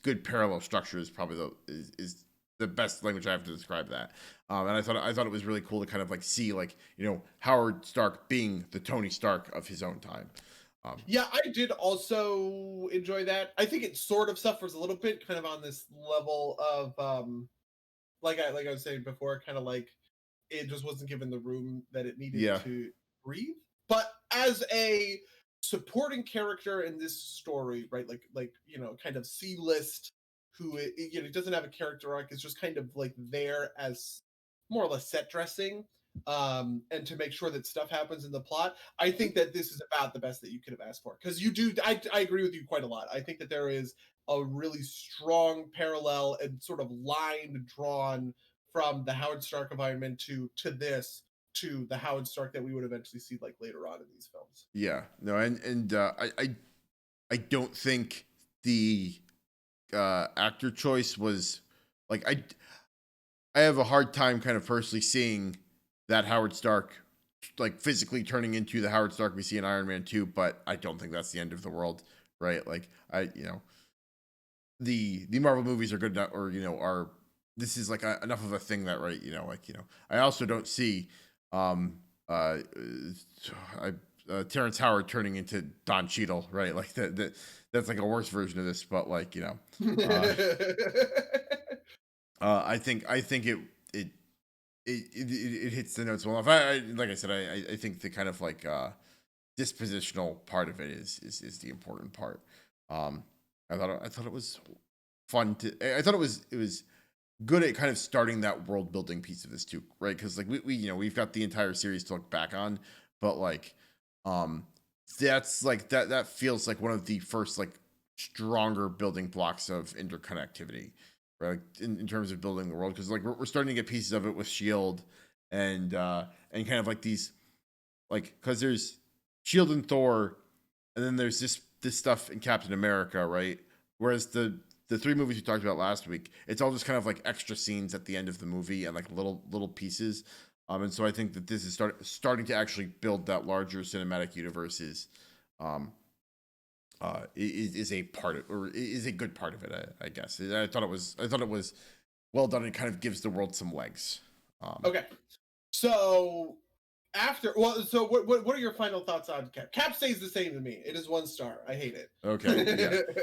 good parallel structure is probably is the best language I have to describe that. And I thought it was really cool to kind of like see like Howard Stark being the Tony Stark of his own time. Yeah, I did also enjoy that. I think it sort of suffers a little bit, kind of on this level of like I was saying before, kind of like it just wasn't given the room that it needed Yeah. to breathe. But as a supporting character in this story, right? Like kind of C-list, who doesn't have a character arc, is just kind of like there as more or less set dressing, and to make sure that stuff happens in the plot. I think that this is about the best that you could have asked for, because you do. I agree with you quite a lot. I think that there is a really strong parallel and sort of line drawn from the Howard Stark environment to this to the Howard Stark that we would eventually see like later on in these films. Yeah. No, and I don't think the actor choice was like I have a hard time kind of personally seeing that Howard Stark like physically turning into the Howard Stark we see in Iron Man 2, but I don't think that's the end of the world, right? Like the Marvel movies are good enough, or are this is like enough of a thing that, right, I also don't see Terrence Howard turning into Don Cheadle, right? Like that's like a worse version of this, but like I think it hits the notes well enough. Like I said, I think the kind of like dispositional part of it is the important part. I thought it was fun to. I thought it was good at kind of starting that world building piece of this too, right? Because like we've got the entire series to look back on, but like that's like that feels like one of the first like stronger building blocks of interconnectivity, right? Like, in terms of building the world, because like we're starting to get pieces of it with Shield, and kind of like these like, because there's Shield and Thor, and then there's this stuff in Captain America, right? Whereas the three movies we talked about last week, it's all just kind of like extra scenes at the end of the movie and like little pieces. And so I think that this is starting to actually build that larger cinematic universe is a part of, or is a good part of it, I guess. I thought it was well done. It kind of gives the world some legs. Okay, so so what are your final thoughts on Cap? Cap stays the same to me. It is 1 star. I hate it. Okay,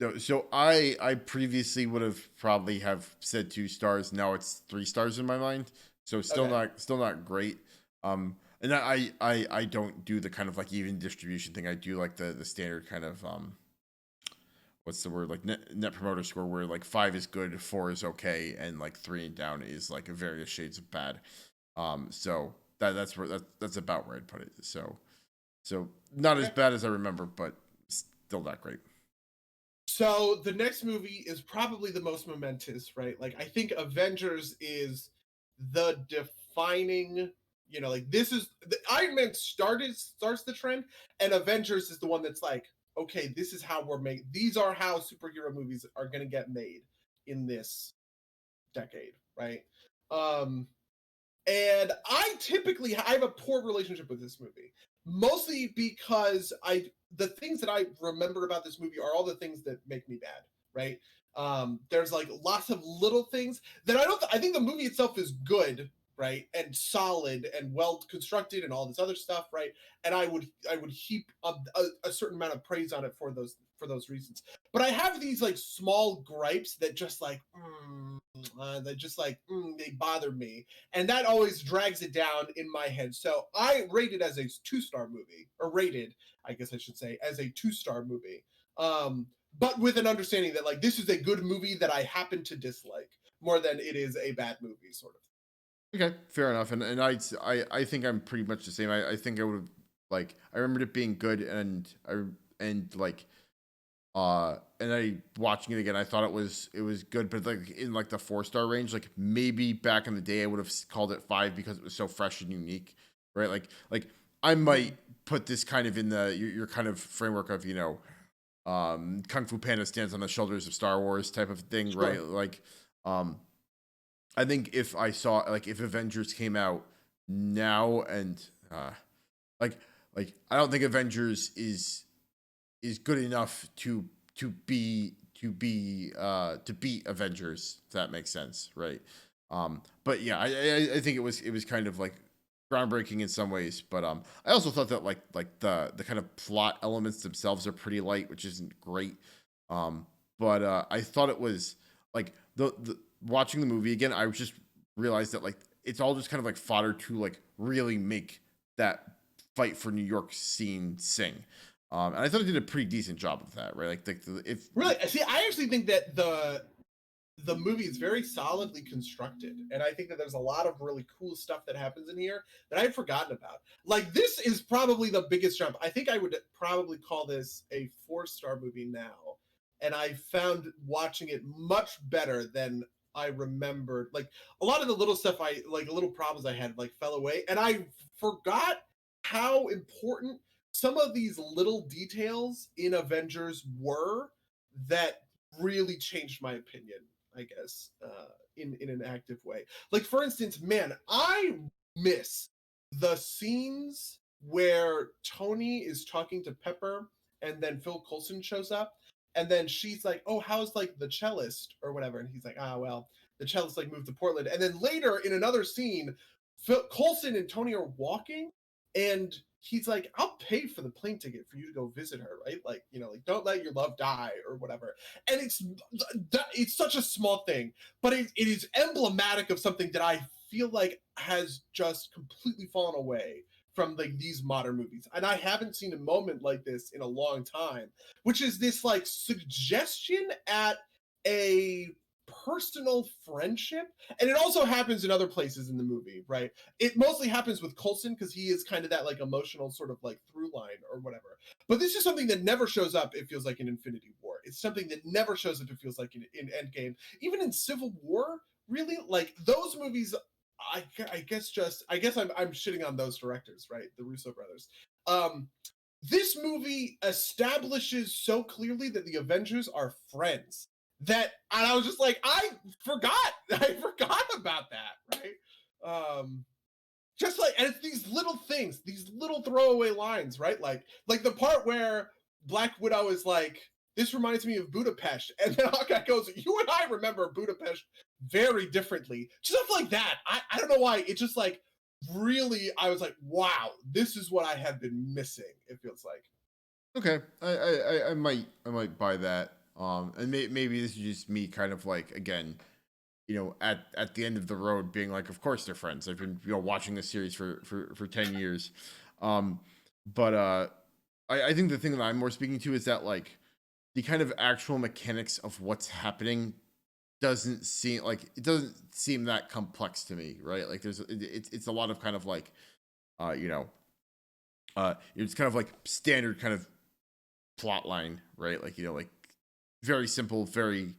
yeah. So I previously would have probably have said 2 stars. Now it's 3 stars in my mind. So still not great. And I don't do the kind of like even distribution thing. I do like the standard kind of what's the word, like net promoter score, where like 5 is good, 4 is okay, and like 3 and down is like various shades of bad. So that's about where I'd put it. So not as Okay. bad as I remember, but still not great. So the next movie is probably the most momentous, right? Like I think Avengers is the defining, like this is the Iron Man starts the trend, and Avengers is the one that's like, okay, this is how we're made. These are how superhero movies are going to get made in this decade, right? Um, and I have a poor relationship with this movie, mostly because the things that I remember about this movie are all the things that make me bad, right? There's like lots of little things that I think the movie itself is good, right, and solid and well constructed and all this other stuff, right? And I would heap a certain amount of praise on it for those reasons. But I have these like small gripes that just like they bother me, and that always drags it down in my head. So I rate it as a 2-star movie, or rated, I guess I should say, as a 2-star movie. But with an understanding that like this is a good movie that I happen to dislike more than it is a bad movie, sort of. Okay, fair enough. And I think I'm pretty much the same. I think I would have, like, I remembered it being good, and like and I watching it again, I thought it was good, but like in like the 4-star range. Like maybe back in the day I would have called it 5 because it was so fresh and unique, right? Like I might put this kind of in your kind of framework of, Kung Fu Panda stands on the shoulders of Star Wars type of thing, right? Sure. Like um I think if I saw, like, if Avengers came out now, and like I don't think Avengers is good enough to beat Avengers, if that makes sense, right? But yeah, I think it was kind of like groundbreaking in some ways, but I also thought that like the kind of plot elements themselves are pretty light, which isn't great. Um, but I thought it was like the watching the movie again, I just realized that like it's all just kind of like fodder to like really make that fight for New York scene sing. And I thought it did a pretty decent job of that, right? Like, if Really, see, I actually think that the movie is very solidly constructed, and I think that there's a lot of really cool stuff that happens in here that I'd forgotten about. Like this is probably the biggest jump. I think I would probably call this a 4-star movie now, and I found watching it much better than I remembered. Like a lot of the little stuff little problems I had like fell away, and I forgot how important some of these little details in Avengers were that really changed my opinion, I guess, in an active way. Like for instance, man, I miss the scenes where Tony is talking to Pepper, and then Phil Coulson shows up, and then she's like, "Oh, how's like the cellist or whatever?" And he's like, "Ah, well, the cellist like moved to Portland." And then later in another scene, Phil Coulson and Tony are walking, and he's like, "I'll pay for the plane ticket for you to go visit her, right? Like, like don't let your love die or whatever." And it's such a small thing, but it is emblematic of something that I feel like has just completely fallen away from like these modern movies. And I haven't seen a moment like this in a long time, which is this like suggestion at a personal friendship. And it also happens in other places in the movie, right? It mostly happens with Coulson because he is kind of that like emotional sort of like through line or whatever. But this is something that never shows up, it feels like, in Infinity War. It's something that never shows up, it feels like, in Endgame. Even in Civil War, really? Like those movies, I guess I'm shitting on those directors, right? The Russo brothers. This movie establishes so clearly that the Avengers are friends, and I was just like, forgot I forgot about that, right? Just like, and it's these little things, these little throwaway lines, right? Like the part where Black Widow is like, "This reminds me of Budapest," and then Hawkeye goes, "You and I remember Budapest very differently." Stuff like that. I don't know why. It just like really, I was like, wow, this is what I have been missing, it feels like. okay, I might buy that. And maybe this is just me kind of like, again, at the end of the road, being like, of course they're friends. I've been, watching this series for 10 years. Um, but I think the thing that I'm more speaking to is that like the kind of actual mechanics of what's happening it doesn't seem that complex to me, right? Like it's a lot of kind of like you know it's kind of like standard kind of plot line, right? Like like very simple, very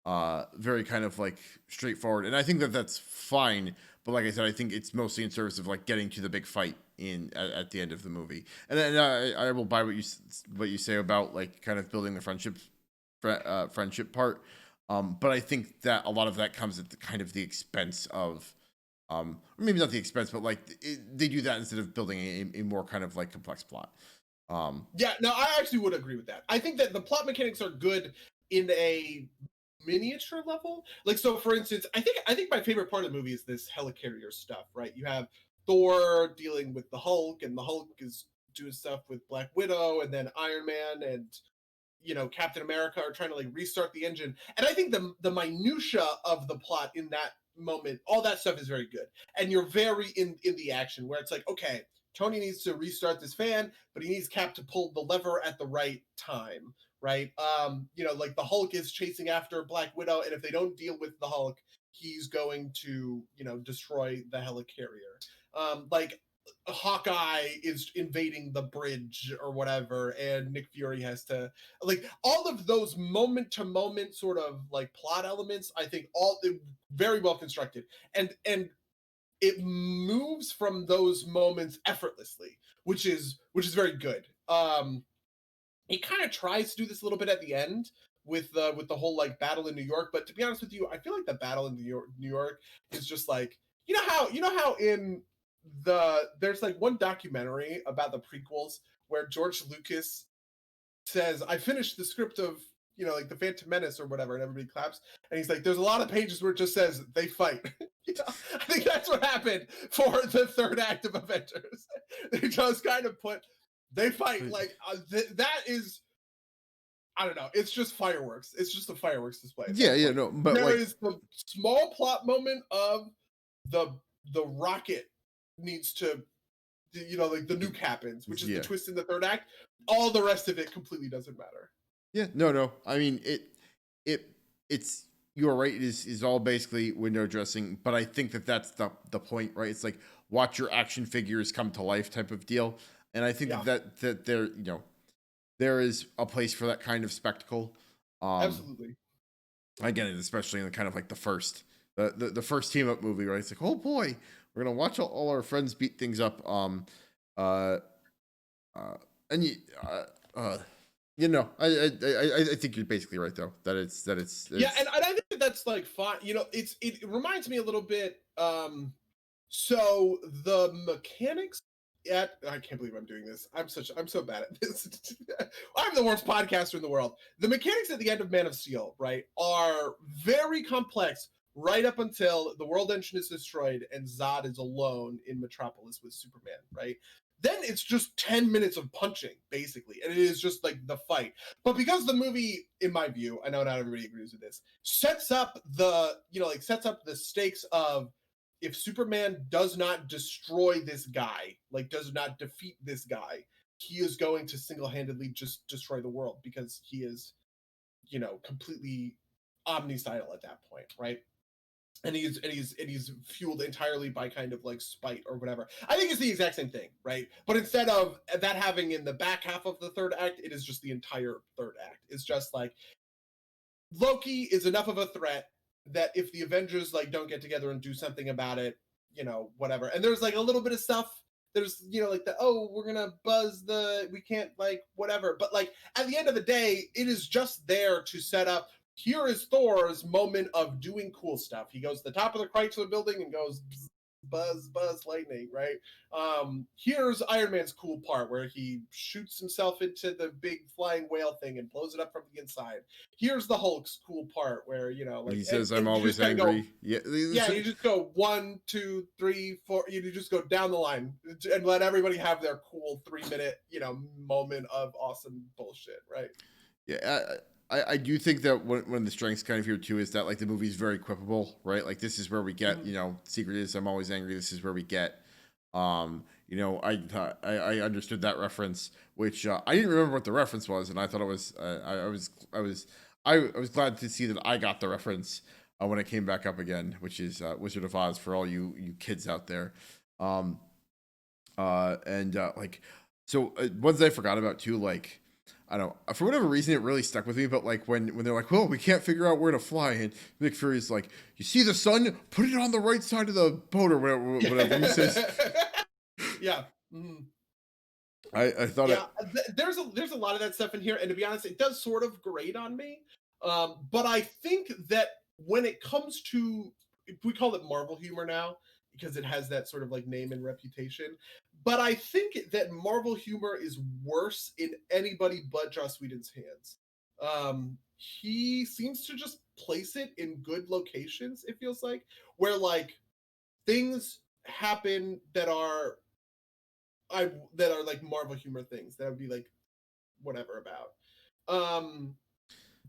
kind of like straightforward, and I think that that's fine. But like I said, I think it's mostly in service of like getting to the big fight at the end of the movie. And then I will buy what you say about like kind of building the friendship part. But I think that a lot of that comes at the kind of the expense of, or maybe not the expense, but like they do that instead of building a more kind of like complex plot. Yeah, no, I actually would agree with that. I think that the plot mechanics are good in a miniature level. Like, so for instance, I think my favorite part of the movie is this helicarrier stuff, right? You have Thor dealing with the Hulk, and the Hulk is doing stuff with Black Widow, and then Iron Man and Captain America are trying to like restart the engine. And I think the minutia of the plot in that moment, all that stuff is very good. And you're very in the action where it's like, okay, Tony needs to restart this fan, but he needs Cap to pull the lever at the right time, right? Like the Hulk is chasing after Black Widow, and if they don't deal with the Hulk, he's going to, destroy the helicarrier. Like Hawkeye is invading the bridge or whatever, and Nick Fury has to, like, all of those moment to moment sort of like plot elements. I think all very well constructed, and it moves from those moments effortlessly, which is very good. It kind of tries to do this a little bit at the end with the whole like battle in New York, but to be honest with you, I feel like the battle in New York is just like, you know how in there's like one documentary about the prequels where George Lucas says, I finished the script of, like the Phantom Menace or whatever, and everybody claps. And he's like, there's a lot of pages where it just says they fight. I think that's what happened for the third act of Avengers. They just kind of put they fight like that is, I don't know. It's just fireworks. It's just a fireworks display. Yeah, no, but there like is the small plot moment of the rocket needs to, like the nuke happens, which is the twist in the third act. All the rest of it completely doesn't matter. Yeah, no. I mean, it's you're right. It is all basically window dressing, but I think that that's the point, right? It's like watch your action figures come to life type of deal, and I think that there there is a place for that kind of spectacle. Absolutely. Again, especially in the kind of like the first team up movie, right? It's like, oh boy, we're gonna watch all our friends beat things up. Uh, and I think you're basically right though. That it's yeah, and I think that's like fine. It reminds me a little bit. So the mechanics I can't believe I'm doing this. I'm so bad at this. I'm the worst podcaster in the world. The mechanics at the end of Man of Steel, right, are very complex right up until the world engine is destroyed and Zod is alone in Metropolis with Superman, right? Then it's just 10 minutes of punching, basically, and it is just like the fight. But because the movie, in my view, I know not everybody agrees with this, sets up the stakes of, if Superman does not destroy this guy, like does not defeat this guy, he is going to single-handedly just destroy the world, because he is, completely omnicidal at that point, right? And he's fueled entirely by kind of like spite or whatever. I think it's the exact same thing, right? But instead of that having in the back half of the third act, it is just the entire third act. It's just like Loki is enough of a threat that if the Avengers like don't get together and do something about it, whatever. And there's like a little bit of stuff. There's like we're gonna buzz we can't like whatever. But like at the end of the day, it is just there to set up. Here is Thor's moment of doing cool stuff. He goes to the top of the Chrysler building and goes buzz lightning, right? Here's Iron Man's cool part where he shoots himself into the big flying whale thing and blows it up from the inside. Here's the Hulk's cool part where like he says, I'm always angry. You just go 1, 2, 3, 4. You just go down the line and let everybody have their cool 3-minute moment of awesome bullshit, right? Yeah. I do think that one of the strengths kind of here too is that like the movie's very quippable, right? Like this is where we get, secret is I'm always angry. This is where we get You know, I understood that reference, which I didn't remember what the reference was, and I thought it was I was glad to see that I got the reference when it came back up again, which is Wizard of Oz for all you kids out there. Um, and like so ones I forgot about too, like I don't know, for whatever reason it really stuck with me, but like when they're like, well, we can't figure out where to fly, and Nick Fury's like, you see the sun, put it on the right side of the boat or whatever he says. Yeah. Mm. I thought Yeah, it. there's a lot of that stuff in here, and to be honest, it does sort of grate on me. But I think that when it comes to, we call it Marvel humor now because it has that sort of like name and reputation. But I think that Marvel humor is worse in anybody but Joss Whedon's hands. He seems to just place it in good locations. It feels like where like things happen that are like Marvel humor things that would be like whatever about. Um,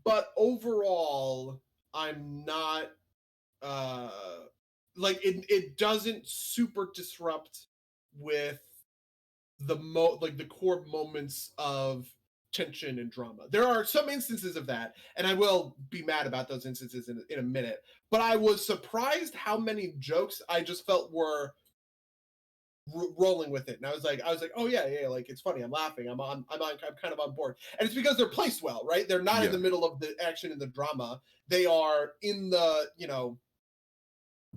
but overall, I'm not uh like it doesn't super disrupt with the core moments of tension and drama. There are some instances of that, and I will be mad about those instances in a minute. But I was surprised how many jokes I just felt were rolling with it, and I was like, oh yeah, yeah, like it's funny. I'm laughing. I'm kind of on board, and it's because they're placed well, right? They're not in Yeah. the middle of the action and the drama. They are in the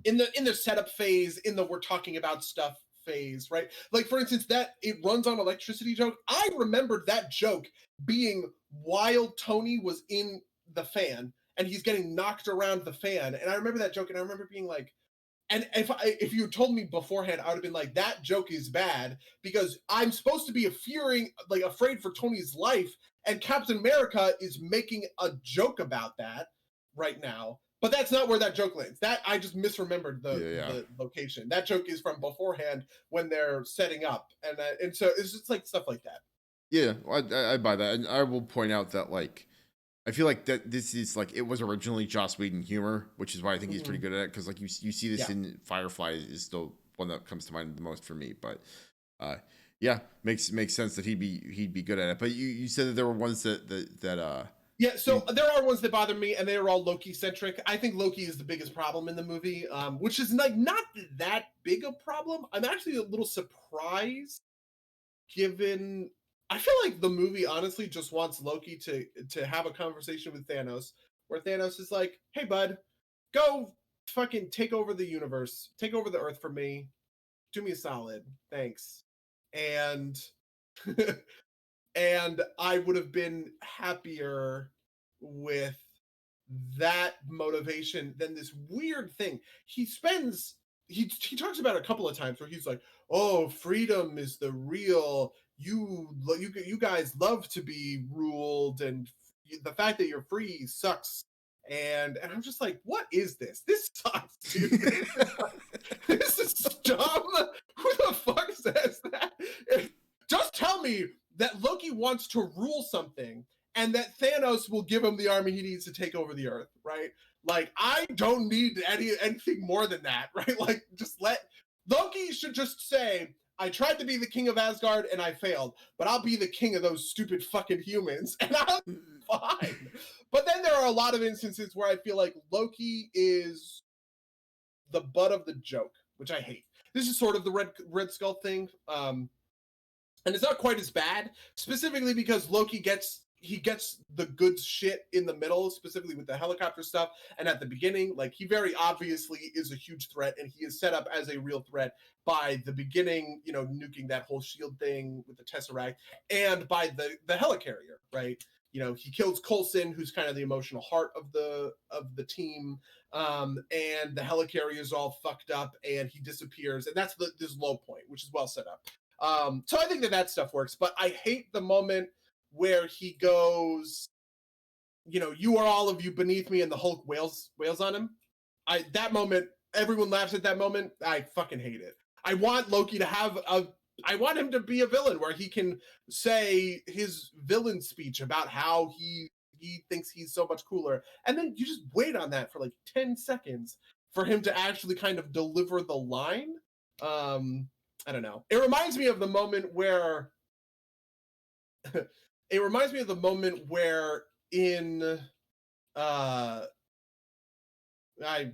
in the setup phase, in the we're talking about stuff phase, right? Like for instance, that it runs on electricity joke. I remembered that joke being while Tony was in the fan and he's getting knocked around the fan, and I remember that joke, and I remember being like, and if you told me beforehand, I would have been like, that joke is bad because I'm supposed to be afraid for Tony's life, and Captain America is making a joke about that right now. But that's not where that joke lands. That I just misremembered Yeah. the location. That joke is from beforehand when they're setting up, and so it's just like stuff like that. Yeah, I buy that, and I will point out that like I feel like that this is like it was originally Joss Whedon humor, which is why I think he's pretty Mm-hmm. good at it. Because like you see this Yeah. in Firefly is the one that comes to mind the most for me. But uh, yeah, makes sense that he'd be good at it. But you said that there were ones that Yeah, so you, there are ones that bother me, and they are all Loki centric. I think Loki is the biggest problem in the movie, which is like not that big a problem. I'm actually a little surprised, given I feel like the movie honestly just wants Loki to have a conversation with Thanos, where Thanos is like, "Hey, bud, go fucking take over the universe, take over the Earth for me, do me a solid, thanks," and and I would have been happier with that motivation than this weird thing. He talks about it a couple of times where he's like, "Oh, freedom is the real you guys love to be ruled, and the fact that you're free sucks." And I'm just like, what is this? This sucks, dude. This is dumb. Who the fuck says that? Just tell me that Loki wants to rule something and that Thanos will give him the army he needs to take over the Earth, right? Like, I don't need anything more than that, right? Like, just let Loki should just say, I tried to be the king of Asgard and I failed, but I'll be the king of those stupid fucking humans, and I'm fine. But then there are a lot of instances where I feel like Loki is the butt of the joke, which I hate. This is sort of the Red Skull thing. And it's not quite as bad, specifically because Loki gets the good shit in the middle, specifically with the helicopter stuff. And at the beginning, like he very obviously is a huge threat, and he is set up as a real threat by the beginning, nuking that whole shield thing with the Tesseract, and by the helicarrier, right? He kills Coulson, who's kind of the emotional heart of the team, and the helicarrier is all fucked up, and he disappears, and that's this low point, which is well set up. So I think that stuff works, but I hate the moment where he goes, you are all of you beneath me, and the Hulk wails on him. That moment, everyone laughs at that moment. I fucking hate it. I want Loki to I want him to be a villain where he can say his villain speech about how he thinks he's so much cooler, and then you just wait on that for like 10 seconds for him to actually kind of deliver the line. I don't know. It reminds me of the moment where it reminds me of the moment where in uh I've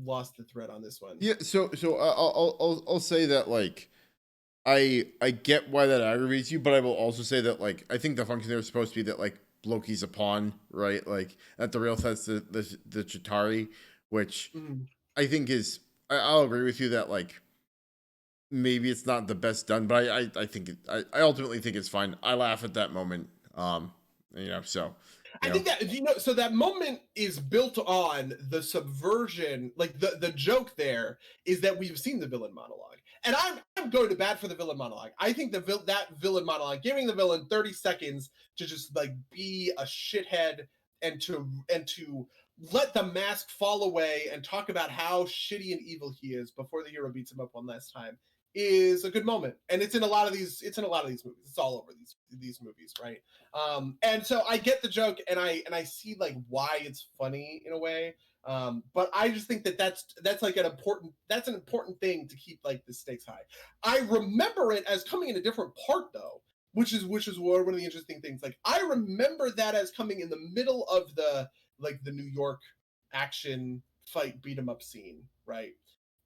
lost the thread on this one. Yeah, so I'll say that like I get why that aggravates you, but I will also say that like I think the function there is supposed to be that like Loki's a pawn, right? Like at the real sense the Chitauri, which Mm. I think is I'll agree with you that like maybe it's not the best done, but I think I ultimately think it's fine. I laugh at that moment. You know, so you I know, think that so that moment is built on the subversion, like the joke there is that we've seen the villain monologue, and I'm going to bat for the villain monologue. I think that villain monologue, giving the villain 30 seconds to just like be a shithead and to let the mask fall away and talk about how shitty and evil he is before the hero beats him up one last time is a good moment, and it's in a lot of these movies. It's all over these movies, right? And so I get the joke, and I see like why it's funny in a way. But I just think that that's like an important thing to keep like the stakes high. I remember it as coming in a different part though, which is one of the interesting things. Like I remember that as coming in the middle of the New York action fight beat 'em up scene, right?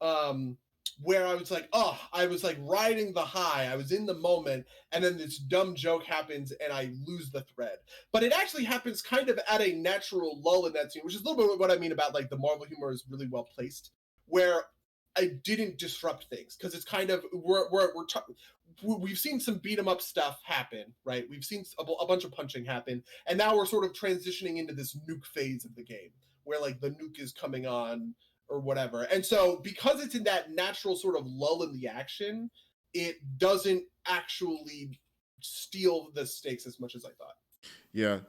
Um, where I was like, oh, I was like riding the high. I was in the moment, and then this dumb joke happens, and I lose the thread. But it actually happens kind of at a natural lull in that scene, which is a little bit what I mean about like the Marvel humor is really well placed, where I didn't disrupt things because it's kind of we've seen some beat 'em up stuff happen, right? We've seen a bunch of punching happen, and now we're sort of transitioning into this nuke phase of the game, where like the nuke is coming on or whatever. And so because it's in that natural sort of lull in the action, it doesn't actually steal the stakes as much as I thought. yeah,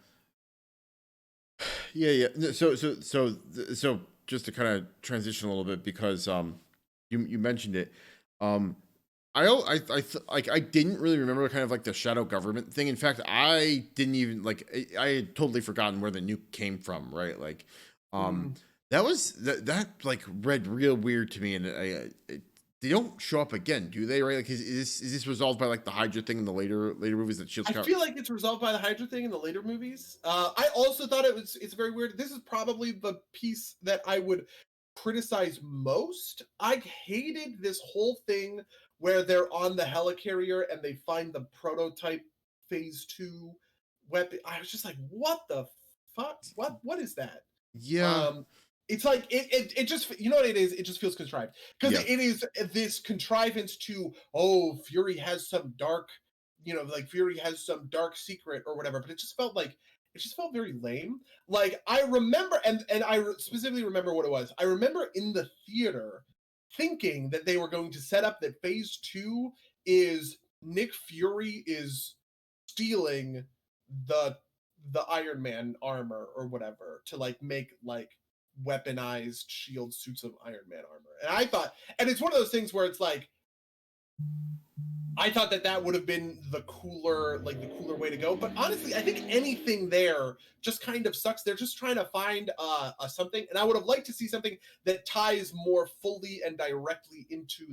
yeah. So just to kind of transition a little bit because you mentioned it. Um, like I didn't really remember kind of like the shadow government thing. In fact, I didn't even like I had totally forgotten where the nuke came from. Right, like um, Mm. that like read real weird to me, and they don't show up again, do they? Right, like is this resolved by like the Hydra thing in the later movies that Shield's I got? feel like it's resolved by the Hydra thing in the later movies. I also thought it's very weird. This is probably the piece that I would criticize most. I hated this whole thing where they're on the helicarrier and they find the prototype phase 2 weapon. I was just like, what the fuck? What is that? Yeah, Um, it's like it just you know what it is. It just feels contrived because yeah, it is this contrivance to oh Fury has some dark, like Fury has some dark secret or whatever. But it just felt very lame. Like I remember, and specifically remember what it was. I remember in the theater thinking that they were going to set up that phase 2 is Nick Fury is stealing the Iron Man armor or whatever to like make like weaponized shield suits of Iron Man armor. And I thought, and it's one of those things where it's like I thought that would have been the cooler way to go. But honestly, I think anything there just kind of sucks. They're just trying to find a something, and I would have liked to see something that ties more fully and directly into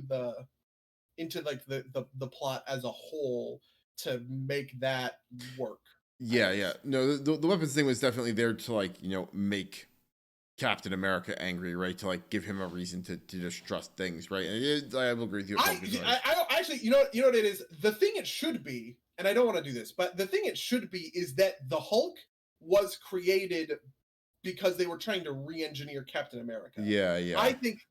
like the plot as a whole to make that work. I yeah. guess. No, the weapons thing was definitely there to like make Captain America angry, right? To like give him a reason to just trust things, right? And I will agree with you. It I, functions nice. I actually, you know what it is. The thing it should be, and I don't want to do this, but the thing it should be is that the Hulk was created because they were trying to re-engineer Captain America. Yeah, yeah, I think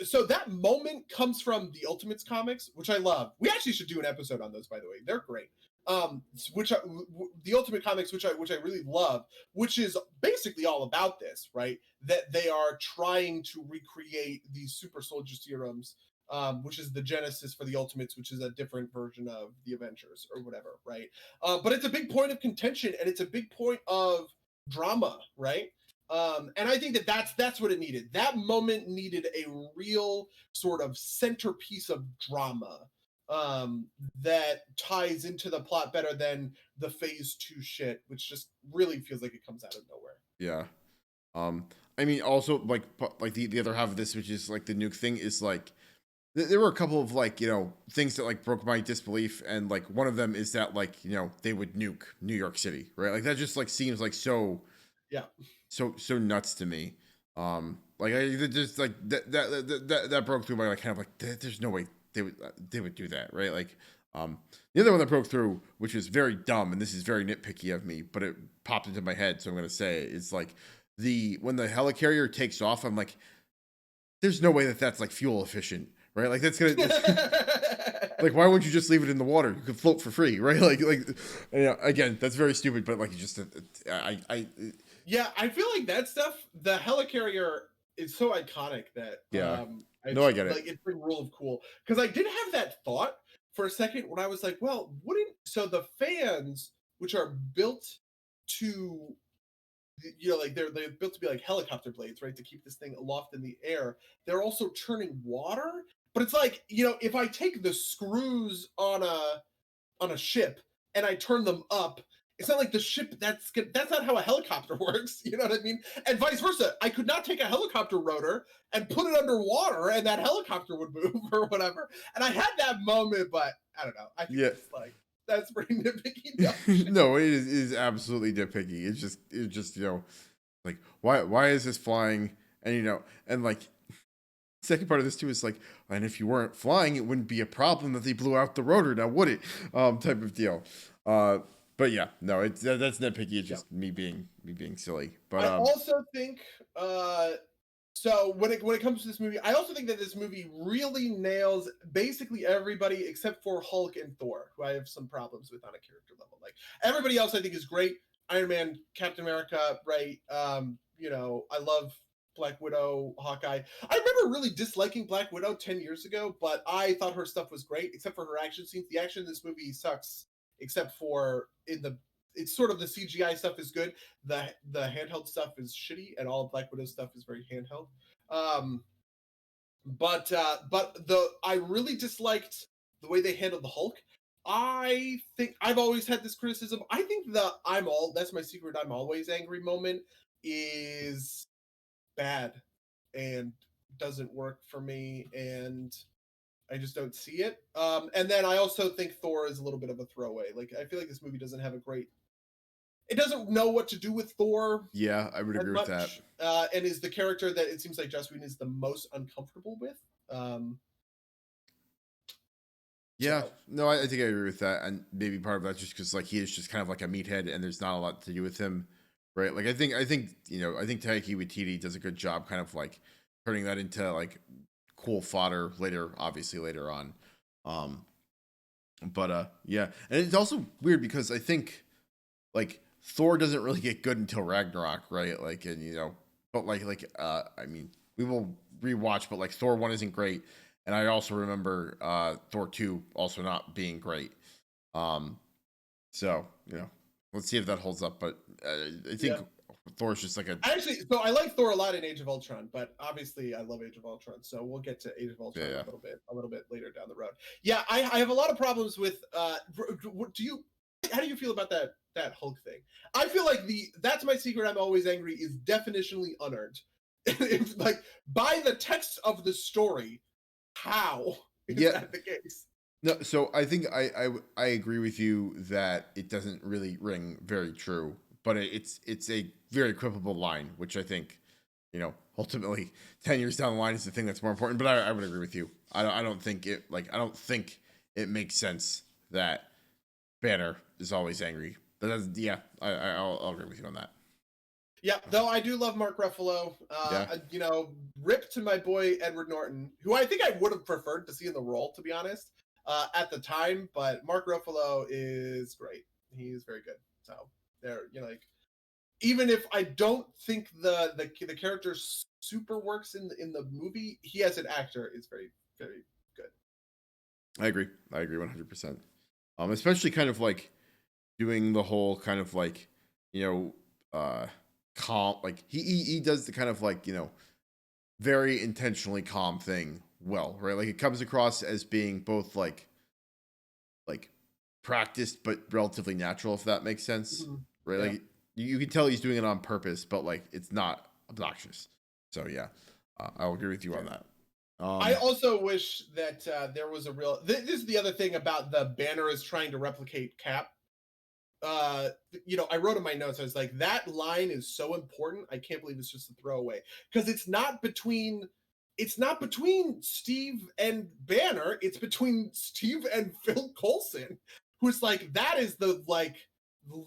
so that moment comes from the Ultimates comics, which I love. We actually should do an episode on those, by the way. They're great. The Ultimate comics, which I really love, which is basically all about this, right? That they are trying to recreate these super soldier serums, which is the genesis for the Ultimates, which is a different version of the Avengers or whatever, right? But it's a big point of contention, and it's a big point of drama, right? And I think that's what it needed. That moment needed a real sort of centerpiece of drama that ties into the plot better than the phase 2 shit, which just really feels like it comes out of nowhere. yeah. Um, I mean, also like the other half of this, which is like the nuke thing, is like there were a couple of like things that like broke my disbelief, and like one of them is that like they would nuke New York City, right? Like that just like seems like Yeah. so nuts to me. Like I just like that broke through my like kind of like there's no way they would do that, right? Like the other one that broke through, which is very dumb, and this is very nitpicky of me, but it popped into my head, so I'm gonna say it, is like when the helicarrier takes off, I'm like, there's no way that's like fuel efficient, right? Like like why wouldn't you just leave it in the water? You could float for free, right? Again, that's very stupid, but like you just I Yeah, I feel like that stuff, the helicarrier is so iconic that yeah. I No, I get it. like it's a rule of cool. Because I did have that thought for a second when I was like, well, wouldn't so the fans, which are built to like they're built to be like helicopter blades, right? To keep this thing aloft in the air. They're also churning water. But it's like, if I take the screws on a ship and I turn them up, it's not like the ship that's not how a helicopter works. You know what I mean? And vice versa. I could not take a helicopter rotor and put it underwater and that helicopter would move or whatever. And I had that moment, but I don't know. I think Yeah. that's pretty nitpicky. No, it is absolutely nitpicky. It's just like why is this flying? And and like second part of this too is like, and if you weren't flying, it wouldn't be a problem that they blew out the rotor, now would it? Type of deal. But yeah, no, that's nitpicky. It's just me being silly. But I also think so when it comes to this movie, I also think that this movie really nails basically everybody except for Hulk and Thor, who I have some problems with on a character level. Like everybody else, I think is great. Iron Man, Captain America, right? I love Black Widow, Hawkeye. I remember really disliking Black Widow 10 years ago, but I thought her stuff was great, except for her action scenes. The action in this movie sucks, except for it's sort of the CGI stuff is good. The handheld stuff is shitty, and all of Black Widow stuff is very handheld. Um, but I really disliked the way they handled the Hulk. I think I've always had this criticism. I think that's my secret I'm always angry moment is bad and doesn't work for me, and I just don't see it. And then I also think Thor is a little bit of a throwaway. Like I feel like this movie doesn't have it doesn't know what to do with Thor. yeah, I would agree with that. And is the character that it seems like Joss Whedon is the most uncomfortable with. Yeah, no, I think I agree with that, and maybe part of that's just because like he is just kind of like a meathead, and there's not a lot to do with him, right? Like I think Taika Waititi does a good job, kind of like turning that into like cool fodder obviously later on. But yeah, and it's also weird because I think like Thor doesn't really get good until Ragnarok, right? Like, and but I mean, we will rewatch, but like Thor 1 isn't great, and I also remember Thor 2 also not being great. So let's see if that holds up. But I think Thor's just like so I like Thor a lot in Age of Ultron, but obviously I love Age of Ultron, so we'll get to Age of Ultron a little bit later down the road. Yeah, I have a lot of problems with. How do you feel about that Hulk thing? I feel like that's my secret. I'm always angry is definitionally unearned. Like by the text of the story, how is that the case? No, so I think I agree with you that it doesn't really ring very true, but it's a very quibble line, which I think ultimately 10 years down the line is the thing that's more important. But I would agree with you. I don't think it makes sense that Banner is always angry. But I'll agree with you on that. Yeah, though I do love Mark Ruffalo. Rip to my boy Edward Norton, who I think I would have preferred to see in the role, to be honest, at the time. But Mark Ruffalo is great. He's very good. So there, even if I don't think the character super works in the movie, he as an actor is very, very good. I agree 100%. Especially kind of like doing the whole kind of like calm, like he does the kind of like very intentionally calm thing well, right? Like it comes across as being both like practiced but relatively natural, if that makes sense. Mm-hmm. Right? Yeah. Like you can tell he's doing it on purpose, but like it's not obnoxious. So yeah, I'll agree with you on that. I also wish that there was a real. This is the other thing about the Banner is trying to replicate Cap. I wrote in my notes, I was like, that line is so important. I can't believe it's just a throwaway because it's not between Steve and Banner. It's between Steve and Phil Coulson, who's like, that is the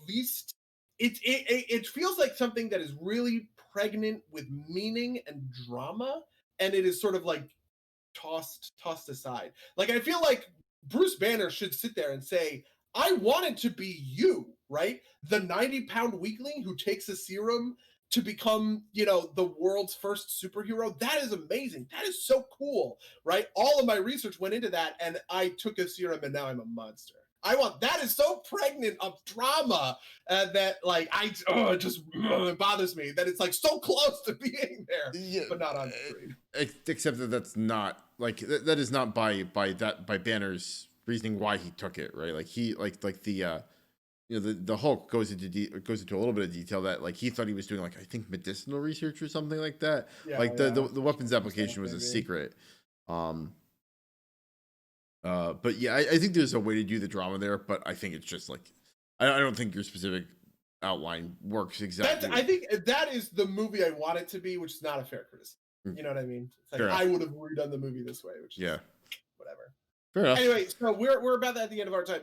least. It feels like something that is really pregnant with meaning and drama, and it is sort of like tossed aside. Like, I feel like Bruce Banner should sit there and say, I wanted to be you, right? The 90-pound weakling who takes a serum to become, the world's first superhero. That is amazing. That is so cool, right? All of my research went into that, and I took a serum, and now I'm a monster. That is so pregnant of drama that it bothers me that it's like so close to being there, but not on screen. Except that's not that is not by Banner's reasoning why he took it, right? Like he the Hulk goes into a little bit of detail that he thought he was doing I think medicinal research or something like that. Yeah, the weapons application was a secret. But yeah, I think there's a way to do the drama there, but I think it's just I don't think your specific outline works exactly. I think that is the movie I want it to be, which is not a fair criticism. You know what I mean? It's I would have redone the movie this way, which is whatever. Fair enough. Anyway, so we're about at the end of our time.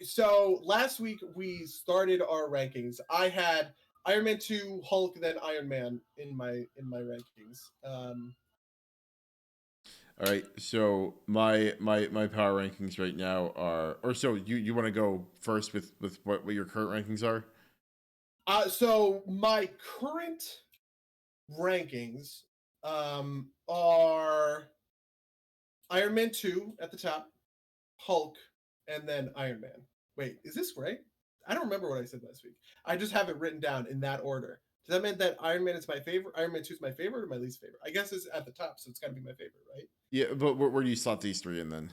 So last week we started our rankings. I had Iron Man 2, Hulk, then Iron Man in my rankings. All right, so my power rankings right now are, or so you want to go first with what your current rankings are? So my current rankings are Iron Man 2 at the top, Hulk, and then Iron Man. Wait, is this right? I don't remember what I said last week. I just have it written down in that order. Does that mean that Iron Man is my favorite? Iron Man 2 is my favorite or my least favorite? I guess it's at the top, so it's got to be my favorite, right? Yeah, but where do you slot these three in then?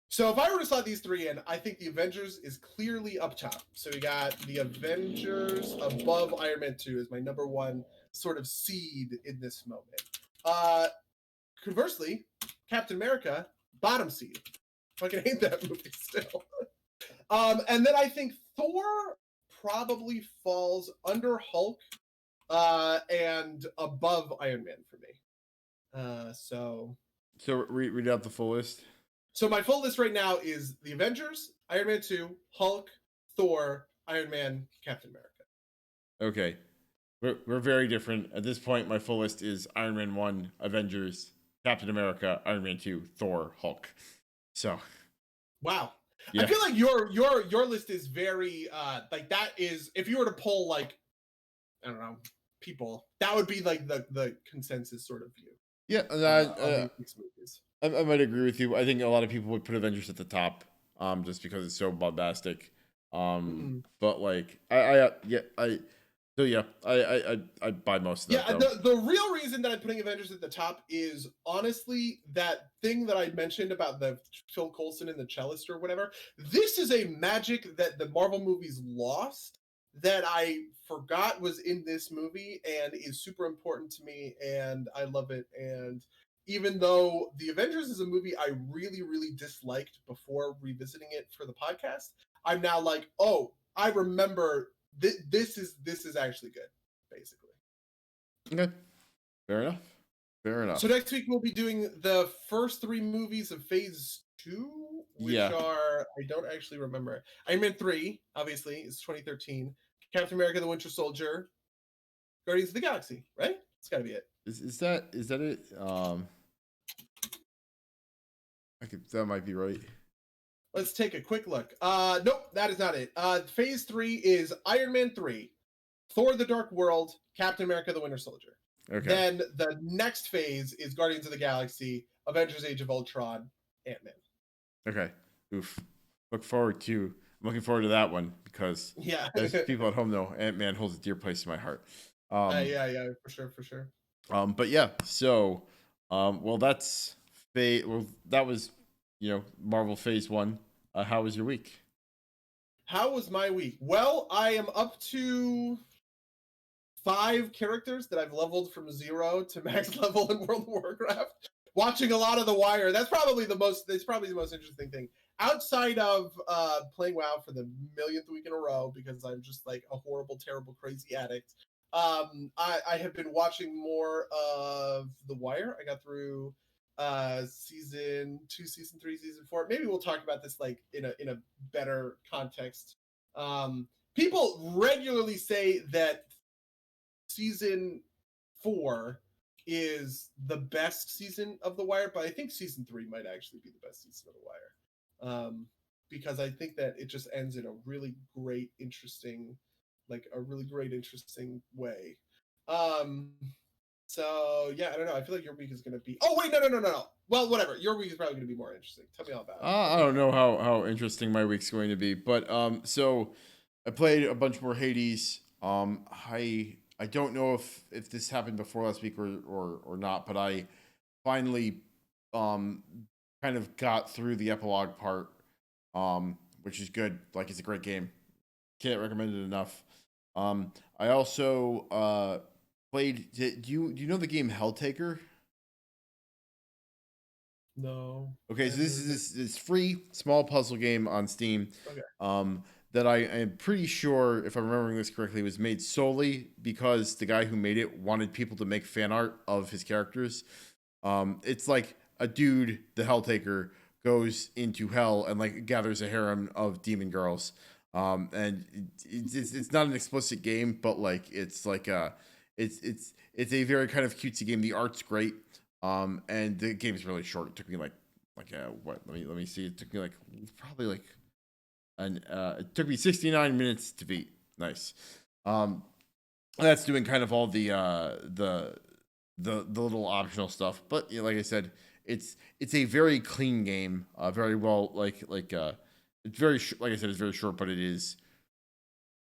So if I were to slot these three in, I think the Avengers is clearly up top. So we got the Avengers above Iron Man 2 as my number one sort of seed in this moment. Conversely, Captain America, bottom seed. Fucking hate that movie still. And then I think Thor probably falls under Hulk and above Iron Man for me. So read out the full list. So my full list right now is the Avengers, Iron Man 2, Hulk, Thor, Iron Man, Captain America. Okay. We're very different. At this point, my full list is Iron Man 1, Avengers, Captain America, Iron Man 2, Thor, Hulk. So. Wow. Yeah. I feel like your list is very that is, if you were to poll I don't know, people, that would be the consensus sort of view. Yeah, I might agree with you. I think a lot of people would put Avengers at the top, just because it's so bombastic. But I buy most of that. Yeah, the real reason that I'm putting Avengers at the top is honestly that thing that I mentioned about the Phil Coulson and the cellist or whatever. This is a magic that the Marvel movies lost that I forgot was in this movie and is super important to me, and I love it. And even though The Avengers is a movie I really, really disliked before revisiting it for the podcast, I'm now like, oh, I remember this is actually good, basically. Okay. Fair enough. So next week we'll be doing the first three movies of Phase 2, which are, I don't actually remember. Iron Man 3, obviously, is 2013. Captain America: The Winter Soldier. Guardians of the Galaxy, right? It's got to be it. Is that it? That might be right. Let's take a quick look. Nope, that is not it. Phase 3 is Iron Man 3, Thor: The Dark World, Captain America: The Winter Soldier. Okay. Then the next phase is Guardians of the Galaxy, Avengers: Age of Ultron, Ant-Man. Okay. Oof. I'm looking forward to that one because as people at home know, Ant-Man holds a dear place in my heart. Yeah, for sure. But yeah, so that's that was Marvel Phase 1. How was your week? How was my week? Well, I am up to 5 characters that I've leveled from 0 to max level in World of Warcraft. watching a lot of The Wire. That's probably the most interesting thing outside of playing WoW for the millionth week in a row because I'm just like a horrible, terrible, crazy addict. I have been watching more of The Wire. I got through season 2, season 3, season 4. Maybe we'll talk about this like in a better context. People regularly say that season 4 is the best season of The Wire, but I think season 3 might actually be the best season of The Wire. Because I think that it just ends in a really great, interesting, way. Um, so yeah, I don't know. I feel like your week is gonna be. Oh wait, no. Well, whatever. Your week is probably gonna be more interesting. Tell me all about it. I don't know how interesting my week's going to be, but so I played a bunch more Hades. I don't know if this happened before last week or not, but I finally um kind of got through the epilogue part, which is good. Like it's a great game. Can't recommend it enough. I also played. Do you know the game Helltaker? No. Okay, so this is this free small puzzle game on Steam. Okay. That I am pretty sure, if I'm remembering this correctly, was made solely because the guy who made it wanted people to make fan art of his characters. It's like a dude, the Helltaker, goes into hell and like gathers a harem of demon girls. And it's not an explicit game, but like it's a very kind of cutesy game. The art's great. And the game is really short. It took me like what? Let me see. It took me like probably like and it took me 69 minutes to beat. Nice. That's doing kind of all the little optional stuff, but you know, like I said, it's a very clean game. Very well it's very like I said, it's very short, but it is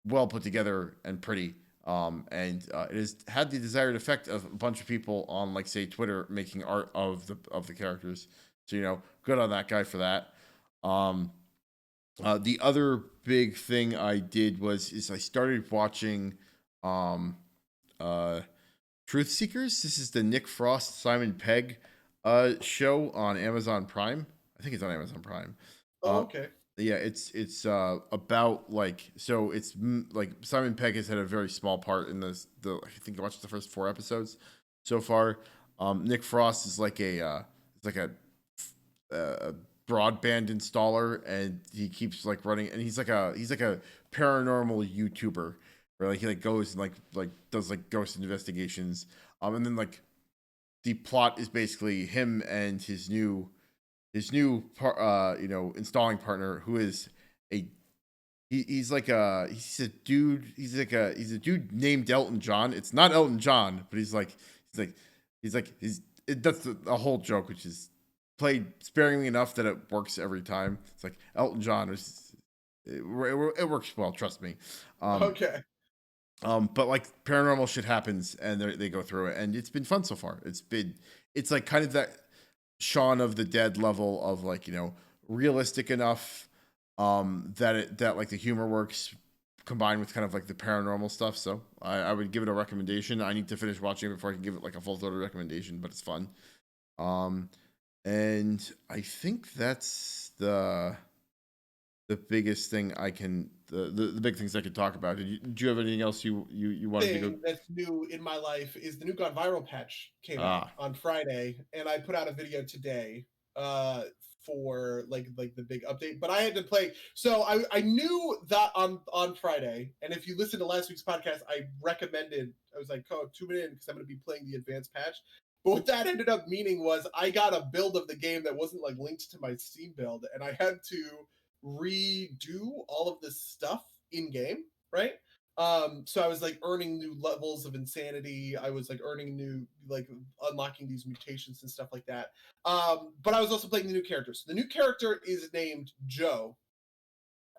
well put together and pretty. And it has had the desired effect of a bunch of people on, like, say, Twitter making art of the characters. So good on that guy for that. Um, the other big thing I did is I started watching um, uh, Truth Seekers. This is the Nick Frost Simon Pegg show on Amazon Prime. I think it's on Amazon Prime. Oh, okay. Yeah, it's about like so it's like Simon Pegg has had a very small part in the I think I watched the first 4 episodes so far. Nick Frost is like it's like a broadband installer, and he keeps like running, and he's like a paranormal YouTuber where like he like goes and like does like ghost investigations. And then like the plot is basically him and installing partner, who is a he's a dude. He's a dude named Elton John. It's not Elton John, but that's the whole joke, which is played sparingly enough that it works every time. It's like Elton John. It works well, trust me. Okay. But like paranormal shit happens, and they go through it, and it's been fun so far. It's like kind of that Shaun of the Dead level of like realistic enough that like the humor works combined with kind of like the paranormal stuff. So I would give it a recommendation. I need to finish watching it before I can give it like a full-throated recommendation, but it's fun. Um, and I think that's the biggest thing I can the big things I could talk about. Did you have anything else you wanted to go? Thing that's new in my life is the new Gone Viral patch came out Ah, on Friday, and I put out a video today uh for like the big update. But I had to play, so I knew that on Friday, and if you listen to last week's podcast, I was like, oh, tune in because I'm going to be playing the advanced patch. But what that ended up meaning was I got a build of the game that wasn't like linked to my Steam build, and I had to redo all of this stuff in game, right? So I was like earning new levels of insanity. I was like earning new, like unlocking these mutations and stuff like that. But I was also playing the new characters. The new character is named Joe.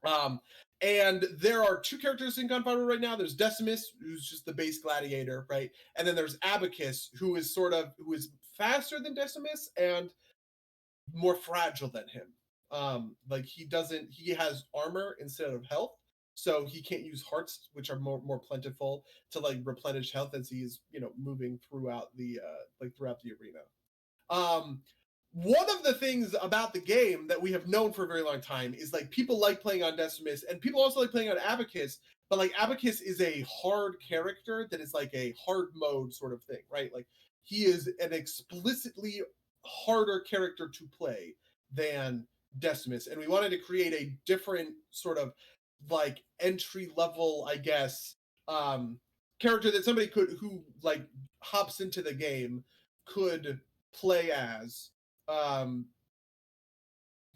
Um, and there are two characters in Gunpowder right now. There's Decimus, who's just the base gladiator, right? And then there's Abacus, who is faster than Decimus and more fragile than him. Like he has armor instead of health, so he can't use hearts, which are more plentiful, to like replenish health as he's moving throughout the arena. One of the things about the game that we have known for a very long time is like people like playing on Decimus and people also like playing on Abacus, but like Abacus is a hard character that is like a hard mode sort of thing, right? Like he is an explicitly harder character to play than Decimus, and we wanted to create a different sort of like entry level, I guess, character that somebody could who like hops into the game could play as, um,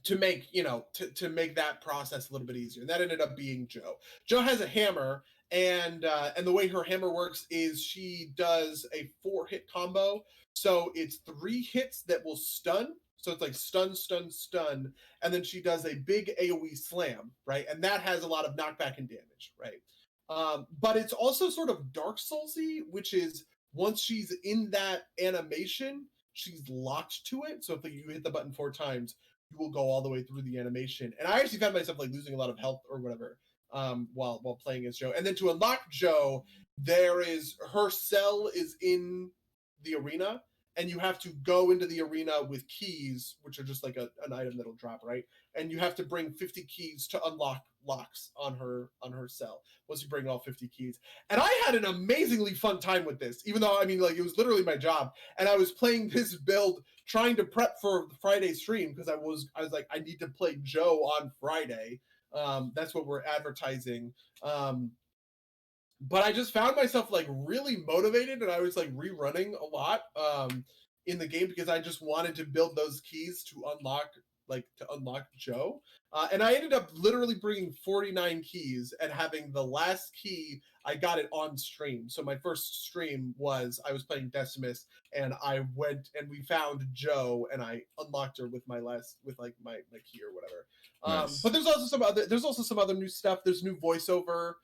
to make to make that process a little bit easier. And that ended up being Joe. Joe has a hammer, and the way her hammer works is she does a 4-hit combo. So it's 3 hits that will stun. So it's like stun, stun, stun, and then she does a big AoE slam, right? And that has a lot of knockback and damage, right? But it's also sort of Dark Soulsy, which is once she's in that animation, she's locked to it. So if you hit the button 4 times, you will go all the way through the animation. And I actually found myself like losing a lot of health or whatever, while playing as Joe. And then to unlock Joe, there is her cell is in the arena, and you have to go into the arena with keys, which are just like an item that'll drop, right? And you have to bring 50 keys to unlock locks on her cell once you bring all 50 keys. And I had an amazingly fun time with this, even though I mean like it was literally my job. And I was playing this build trying to prep for the Friday stream because I was like, I need to play Joe on Friday. That's what we're advertising. But I just found myself like really motivated, and I was like rerunning a lot in the game because I just wanted to build those keys to unlock Joe. And I ended up literally bringing 49 keys and having the last key, I got it on stream. So my first stream was I was playing Decimus, and I went and we found Joe, and I unlocked her with my key or whatever. Nice. But there's also some other new stuff. There's new voiceover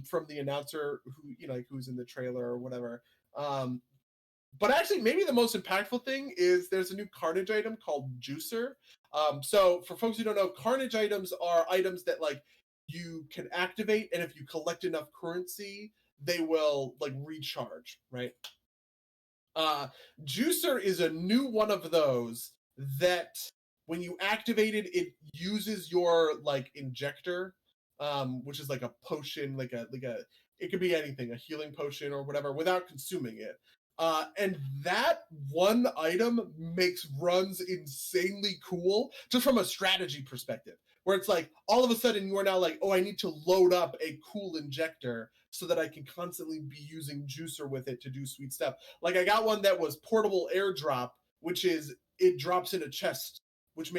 from the announcer who like who's in the trailer or whatever. But actually, maybe the most impactful thing is there's a new Carnage item called Juicer. So for folks who don't know, Carnage items are items that like you can activate, and if you collect enough currency, they will like recharge, right? Juicer is a new one of those that when you activate it, it uses your like injector, which is like a potion, like a it could be anything, a healing potion or whatever, without consuming it. And that one item makes runs insanely cool just from a strategy perspective, where it's like all of a sudden you are now like, oh, I need to load up a cool injector so that I can constantly be using Juicer with it to do sweet stuff. Like I got one that was portable airdrop, which is it drops in a chest, which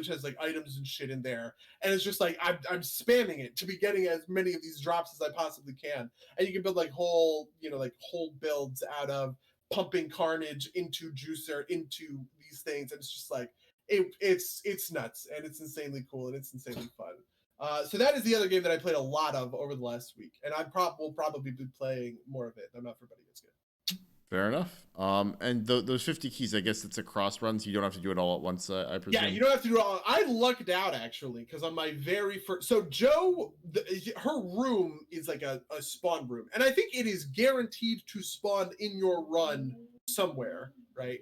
has like items and shit in there, and it's just like I'm spamming it to be getting as many of these drops as I possibly can, and you can build like whole builds out of pumping Carnage into Juicer into these things, and it's just like it's nuts, and it's insanely cool, and it's insanely fun. So that is the other game that I played a lot of over the last week, and will probably be playing more of it. I'm not for everybody gets good. Fair enough. And those 50 keys, I guess it's a cross run, so you don't have to do it all at once, I presume. Yeah, you don't have to do it all. I lucked out actually because on my very first, so Joe, her room is like a spawn room, and I think it is guaranteed to spawn in your run somewhere, right?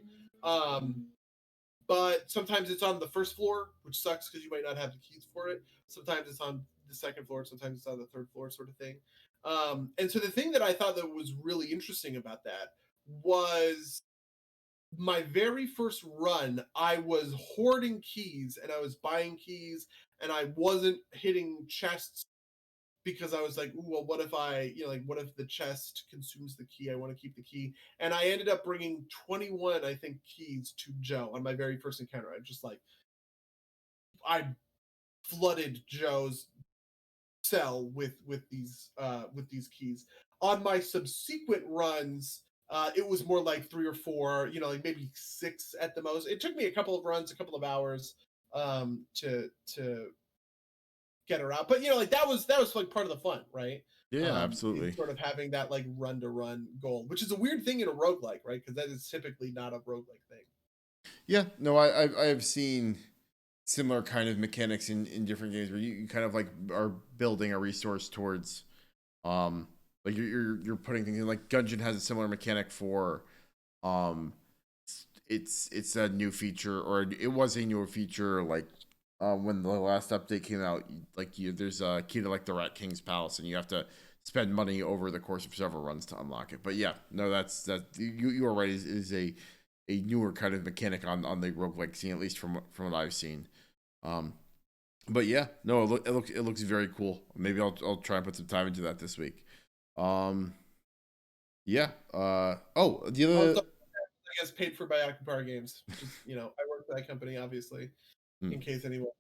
But sometimes it's on the first floor, which sucks because you might not have the keys for it. Sometimes it's on the second floor, sometimes it's on the third floor, sort of thing. And so the thing that I thought that was really interesting about that was my very first run, I was hoarding keys and I was buying keys, and I wasn't hitting chests because I was like, ooh, well, what if what if the chest consumes the key? I want to keep the key. And I ended up bringing 21, I think, keys to Joe on my very first encounter. I flooded Joe's cell with these keys. On my subsequent runs, it was more like 3 or 4, like maybe 6 at the most. It took me a couple of runs, a couple of hours, to get her out. But like that was like part of the fun, right? Yeah, absolutely. Sort of having that like run to run goal, which is a weird thing in a roguelike, right? Because that is typically not a roguelike thing. Yeah, no, I have seen similar kind of mechanics in different games where you kind of like are building a resource towards like you're putting things in. Like Gungeon has a similar mechanic for it's a new feature, or it was a newer feature. Like when the last update came out, like there's a key to like the Rat King's Palace, and you have to spend money over the course of several runs to unlock it. But yeah, no, that you are right. Is a newer kind of mechanic on the roguelike scene, at least from what I've seen. Um, but yeah, no, it looks very cool. Maybe I'll try and put some time into that this week. Um, yeah. Oh, the other. Also, I guess paid for by Akupara Games, which is, I work for that company, obviously, Hmm, in case anyone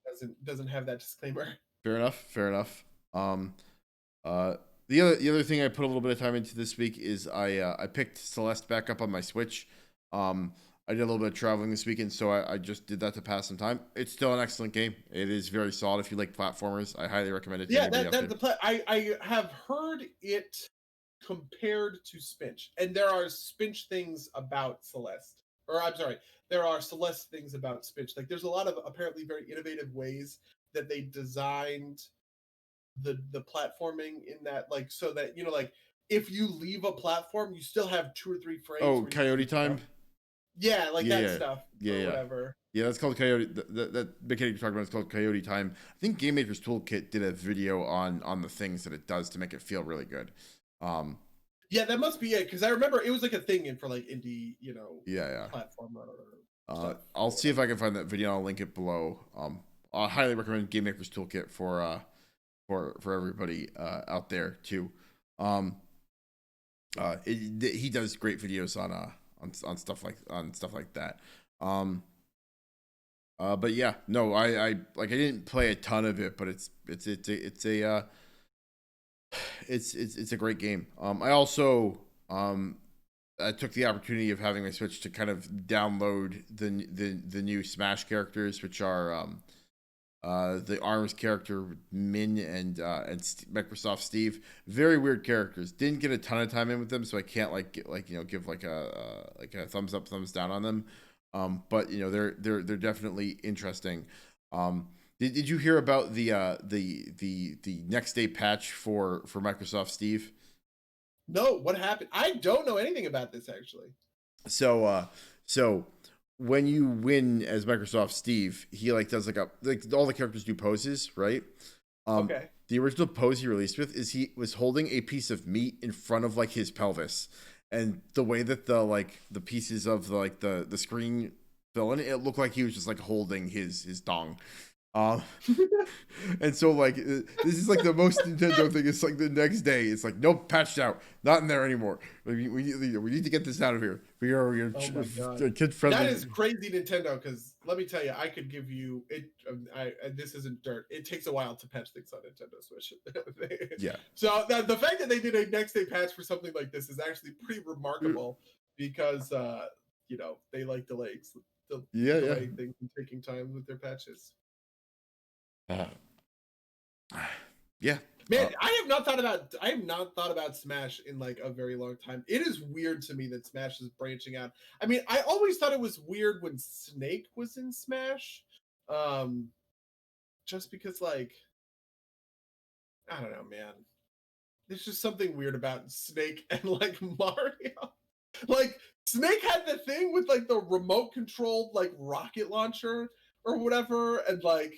doesn't have that disclaimer. fair enough. Fair enough. Uh, the other thing I put a little bit of time into this week is I picked Celeste back up on my Switch. I did a little bit of traveling this weekend, so I just did that to pass some time. It's still an excellent game. It is very solid if you like platformers. I highly recommend it to Yeah, anybody out there. I have heard it compared to Spinch, and there are Spinch things about Celeste, or I'm sorry, there are Celeste things about Spinch. Like there's a lot of apparently very innovative ways that they designed the platforming in that, like, so that like if you leave a platform, you still have 2 or 3 frames Oh, where you Coyote can Time. yeah, like Yeah, that yeah, stuff yeah, or yeah. whatever. Yeah, that's called Coyote. That mechanic you're talking about is called Coyote Time. I think Game Maker's Toolkit did a video on the things that it does to make it feel really good. Um, Yeah, that must be it, because I remember it was like a thing in for like indie, yeah, yeah. platform stuff I'll or see if whatever. I can find that video. I'll link it below. I highly recommend Game Maker's Toolkit for everybody out there too. Um, he does great videos on stuff like that. Um, but yeah, no, I didn't play a ton of it, but it's a great game. I also I took the opportunity of having my Switch to kind of download the new Smash characters, which are the Arms character Min and Microsoft Steve. Very weird characters. Didn't get a ton of time in with them, so I can't give like a thumbs up, thumbs down on them. But they're definitely interesting. Did you hear about the next day patch for Microsoft Steve? No, what happened? I don't know anything about this actually. So when you win as Microsoft Steve, he like does like all the characters do poses, right? Okay. The original pose he released with is he was holding a piece of meat in front of like his pelvis, and the way that the pieces of the screen fill in, it looked like he was just like holding his dong. Um, and so like this is like the most Nintendo thing. It's like the next day, it's like nope, patched out, not in there anymore. We need to get this out of here. We are Oh my god, kid that friendly. is crazy, Nintendo. Because let me tell you, I could give you it. This isn't dirt. It takes a while to patch things on Nintendo Switch. Yeah. So the fact that they did a next day patch for something like this is actually pretty remarkable, because they like Yeah, yeah. delaying things and taking time with their patches. Uh, yeah. Man, I have not thought about Smash in like a very long time. It is weird to me that Smash is branching out. I mean, I always thought it was weird when Snake was in Smash. Um just because, like, I don't know, man. There's just something weird about Snake and like Mario. Like Snake had the thing with like the remote controlled like rocket launcher or whatever, and like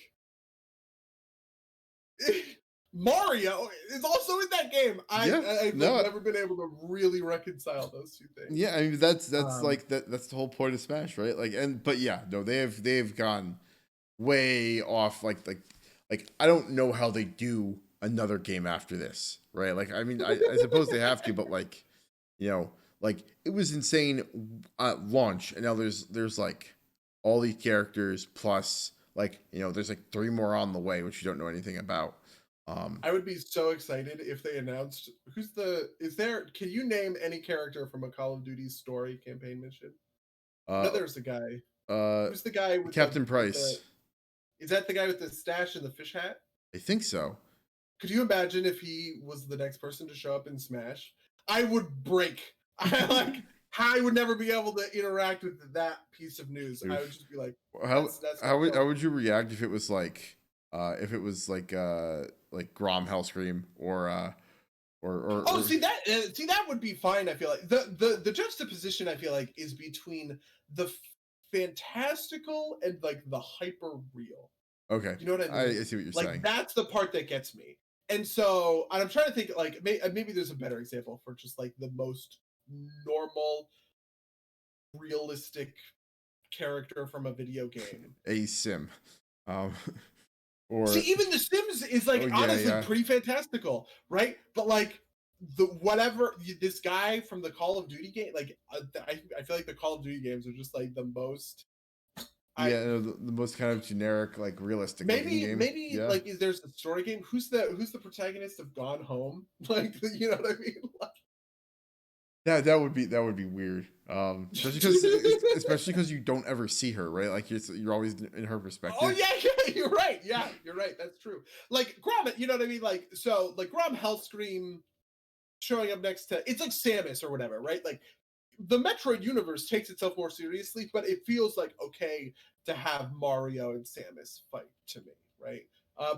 Mario is also in that game. Yeah. I've like No. never been able to really reconcile those two things. Yeah, I mean that's Um, like that's the whole point of Smash, right? Like, and but yeah, no, they've gone way off. Like I don't know how they do another game after this, right? Like, I mean, I suppose they have to, but like, like it was insane at launch, and now there's like all these characters plus like there's like three more on the way, which you don't know anything about. I would be so excited if they announced can you name any character from a Call of Duty story campaign mission? I know uh, there's a guy. uh, Who's the guy with Captain the Price, is that the guy with the stash and the fish hat? I think so. Could you imagine if he was the next person to show up in Smash? I would break. I would never be able to interact with that piece of news. I would Oof. just be like, How that's how not would how real. would you react if it was like Grom Hellscream Oh, or see that would be fine. I feel like the juxtaposition I feel like is between the fantastical and like the hyper real. Okay, You know what I I mean? see what you're Like saying. that's the part that gets me. And so, and I'm trying to think like maybe there's a better example for just like the most normal, realistic character from a video game. A sim, um, See, or even The Sims is like oh yeah, honestly yeah, pretty fantastical, right? But like the whatever this guy from the Call of Duty game, like I feel like the Call of Duty games are just like the most. I yeah. No, the most kind of generic, like realistic looking game. maybe Yeah, like is there's a story game? Who's the protagonist of Gone Home? Like you know what I mean? that would be weird. Especially because you don't ever see her, right? Like you're always in her Oh perspective. yeah, yeah, you're right. Yeah, you're right. That's true. Like Grom, you know what I mean? Like so, like Grom Hellscream showing up next to it's like Samus or whatever, right? Like the Metroid universe takes itself more seriously, but it feels like okay to have Mario and Samus fight to me, right?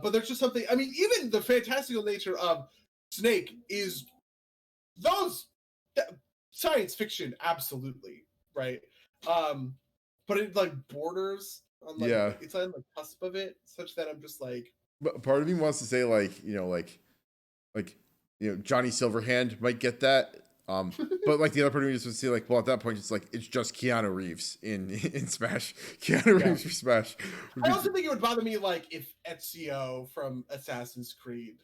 But there's just something. I mean, even the fantastical nature of Snake is those science fiction, absolutely, right? Um, but it like borders on like Yeah, it's on the cusp of it, such that I'm just like, but part of me wants to say like Johnny Silverhand might get that. But like the other part of me just would say like, well, at that point it's just Keanu Reeves in in Smash. Keanu yeah. Reeves for Smash would I be. also think it would bother me like if Ezio from Assassin's Creed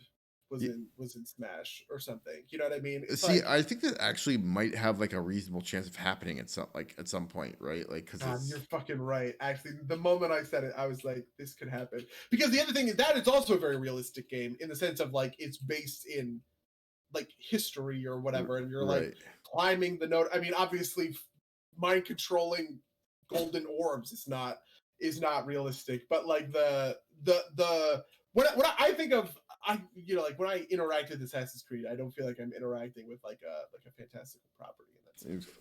was Yeah, in Smash or something. You know what I mean? It's see, like, I think that actually might have like a reasonable chance of happening at some point, right? Like because God, you're it's fucking right. Actually, the moment I said it, I was like, this could happen. Because the other thing is that it's also a very realistic game in the sense of like it's based in like history or whatever, and you're like right. climbing the note. I mean, obviously, mind controlling golden orbs is not realistic, but like the when I think of like when I interact with Assassin's Creed, I don't feel like I'm interacting with like a fantastical property in that sense.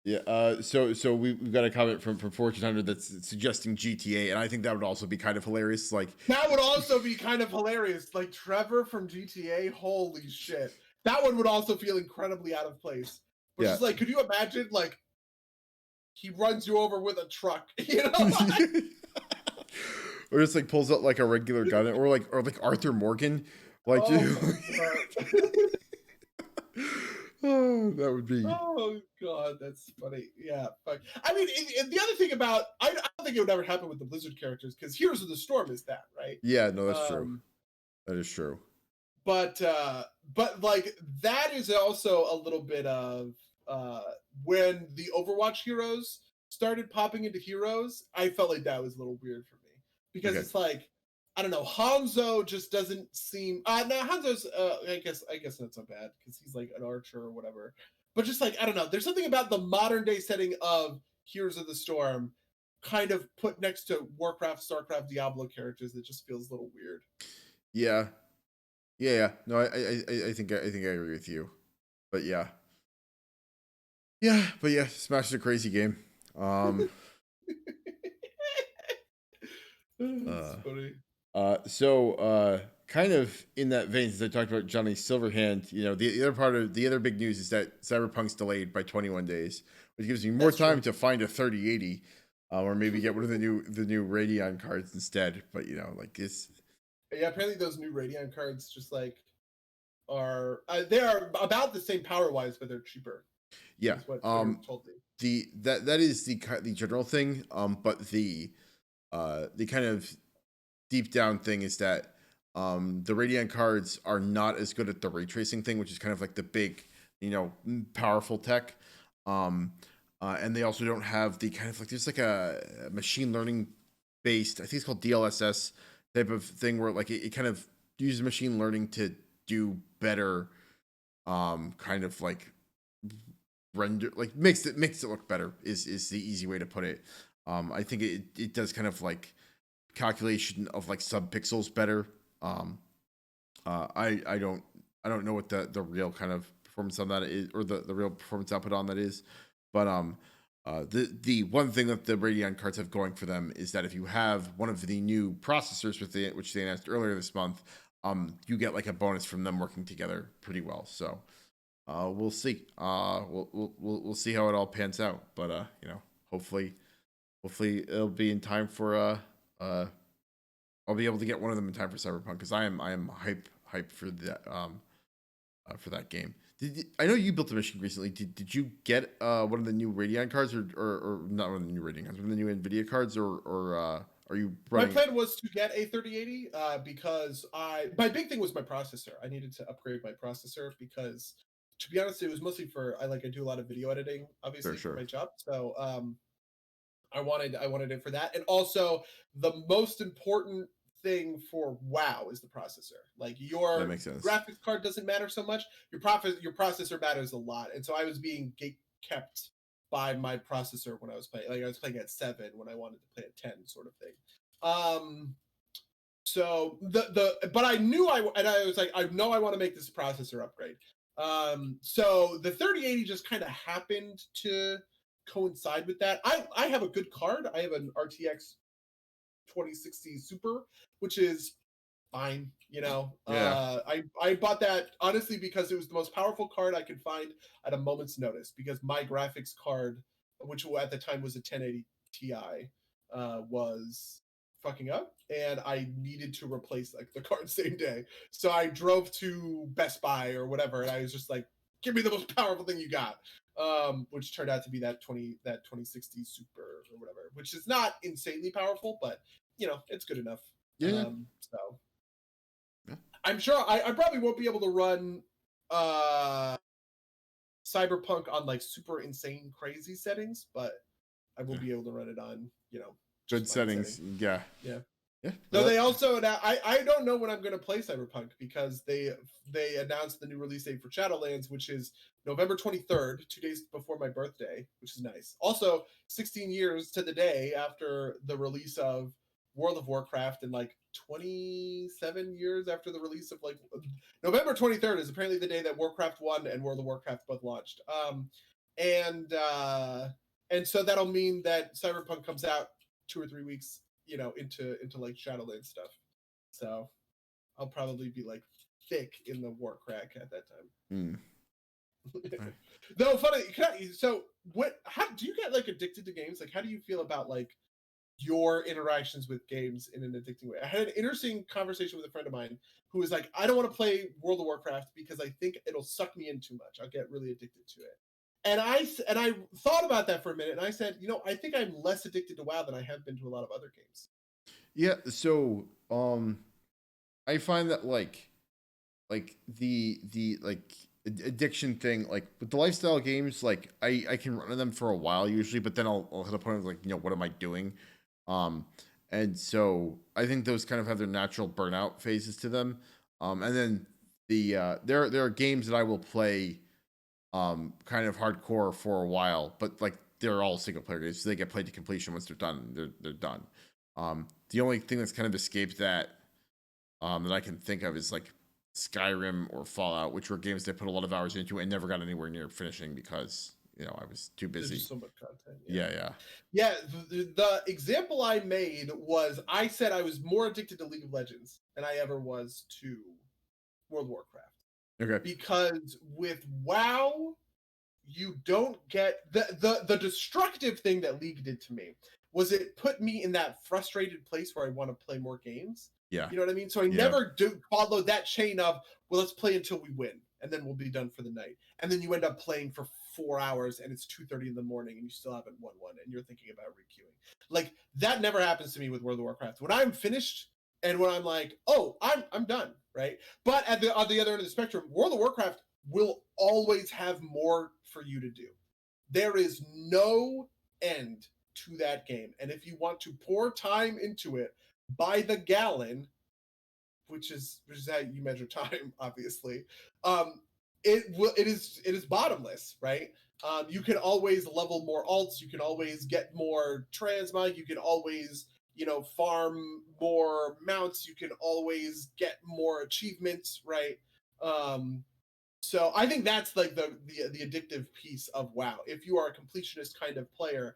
Yeah. So we've got a comment from 1400 that's suggesting GTA, and I think that would also be kind of hilarious. Like, That would also be kind of hilarious. Like Trevor from GTA, holy shit. That one would also feel incredibly out of place. But yeah. just like, could you imagine like he runs you over with a truck, you know? Or just like pulls out like a regular gun, or like Arthur Morgan, like Oh dude. my god. Oh, that would be. Oh god, that's funny. Yeah, fuck. I mean, and the other thing about I don't think it would ever happen with the Blizzard characters because Heroes of the Storm is that, right? Yeah, no, that's true. Um, That is true. but like that is also a little bit of uh when the Overwatch heroes started popping into Heroes, I felt like that was a little weird for me because Okay. it's like I don't know, Hanzo just doesn't seem no Hanzo's I guess not so bad because he's like an archer or whatever. But just like I don't know, there's something about the modern day setting of Heroes of the Storm kind of put next to Warcraft, Starcraft, Diablo characters that just feels a little weird. Yeah. Yeah. Yeah. No, I think I agree with you. But yeah. Yeah. But yeah, Smash is a crazy game. Um. It's Uh. funny. Kind of in that vein, as I talked about Johnny Silverhand, the other big news is that Cyberpunk's delayed by 21 days, which gives me more That's time true. to find a 3080, or maybe get one of the new Radeon cards instead. But like it's Yeah, apparently those new Radeon cards just like are they are about the same power wise, but they're cheaper. yeah. Is what Twitter told me. That is the general thing. But the kind of deep down thing is that the Radeon cards are not as good at the ray tracing thing, which is kind of like the big, powerful tech. And they also don't have the kind of like there's like a machine learning based, I think it's called DLSS type of thing where like it kind of uses machine learning to do better, kind of like render, like makes it look better is the easy way to put it. I think it does kind of like calculation of like sub pixels better. Um, I don't know what the real kind of performance on that is, or the real performance output on that is, but the one thing that the Radeon cards have going for them is that if you have one of the new processors which they announced earlier this month, you get like a bonus from them working together pretty well. So we'll see. We'll see how it all pans out, but hopefully hopefully it'll be in time for I'll be able to get one of them in time for Cyberpunk because I am hype for that game. I know you built a machine recently. Did you get one of the new Radeon cards or not one of the new Radeon cards, one of the new Nvidia cards or are you My running? plan was to get a 3080 because my big thing was my processor. I needed to upgrade my processor because, to be honest, it was mostly for I do a lot of video editing, obviously for Sure. my job. So I wanted it for that, and also the most important thing for WoW is the processor. Like That your makes sense. graphics card doesn't matter so much. Your processor matters a lot, and so I was being gate kept by my processor when I was playing. Like I was playing at 7 when I wanted to play at 10, sort of thing. So but I knew I was like, I know I want to make this processor upgrade. So the 3080 just kind of happened to coincide with that. I have a good card. I have an RTX 2060 Super, which is fine. Yeah. I bought that honestly because it was the most powerful card I could find at a moment's notice because my graphics card, which at the time was a 1080 Ti, was fucking up and I needed to replace like the card same day. So I drove to Best Buy or whatever and I was just like, give me the most powerful thing you got. Which turned out to be that 2060 Super or whatever, which is not insanely powerful, but it's good enough. Yeah. So Yeah. I'm sure I probably won't be able to run Cyberpunk on like super insane crazy settings, but I will Yeah. be able to run it on, Good just fine settings. settings. Yeah. Yeah. Yeah. Though they also I don't know when I'm going to play Cyberpunk because they announced the new release date for Shadowlands, which is November 23rd, 2 days before my birthday, which is nice. Also, 16 years to the day after the release of World of Warcraft and like 27 years after the release of like November 23rd is apparently the day that Warcraft 1 and World of Warcraft both launched. And so that'll mean that Cyberpunk comes out 2 or 3 weeks into like Shadowlands stuff. So I'll probably be like thick in the war crack at that time. Though funny, how do you get like addicted to games? Like how do you feel about like your interactions with games in an addicting way? I had an interesting conversation with a friend of mine who was like, I don't want to play World of Warcraft because I think it'll suck me in too much. I'll get really addicted to it. And I thought about that for a minute, and I said, I think I'm less addicted to WoW than I have been to a lot of other games. Yeah. So I find that like the like addiction thing, like with the lifestyle games, like I can run them for a while usually, but then I'll hit a point of like, what am I doing? Um, and so I think those kind of have their natural burnout phases to them. And then there are games that I will play kind of hardcore for a while, but like they're all single player games, so they get played to completion. Once they're done, they're done. The only thing that's kind of escaped that I can think of is like Skyrim or Fallout, which were games they put a lot of hours into and never got anywhere near finishing because I was too busy. There's just so much content. Yeah. The example I made was I said I was more addicted to League of Legends than I ever was to World of Warcraft. Okay. Because with WoW, you don't get the destructive thing that League did to me was it put me in that frustrated place where I want to play more games. Yeah. You know what I mean? So I never do follow that chain of, well, let's play until we win and then we'll be done for the night. And then you end up playing for 4 hours and it's 2:30 in the morning and you still haven't won one and you're thinking about requeuing. Like that never happens to me with World of Warcraft. When I'm finished and when I'm like, oh, I'm done, right? But on the other end of the spectrum, World of Warcraft will always have more for you to do. There is no end to that game. And if you want to pour time into it by the gallon, which is how you measure time, obviously, it is bottomless, right? You can always level more alts, you can always get more transmog, you can always farm more mounts, you can always get more achievements, right? So I think that's like the addictive piece of WoW. If you are a completionist kind of player,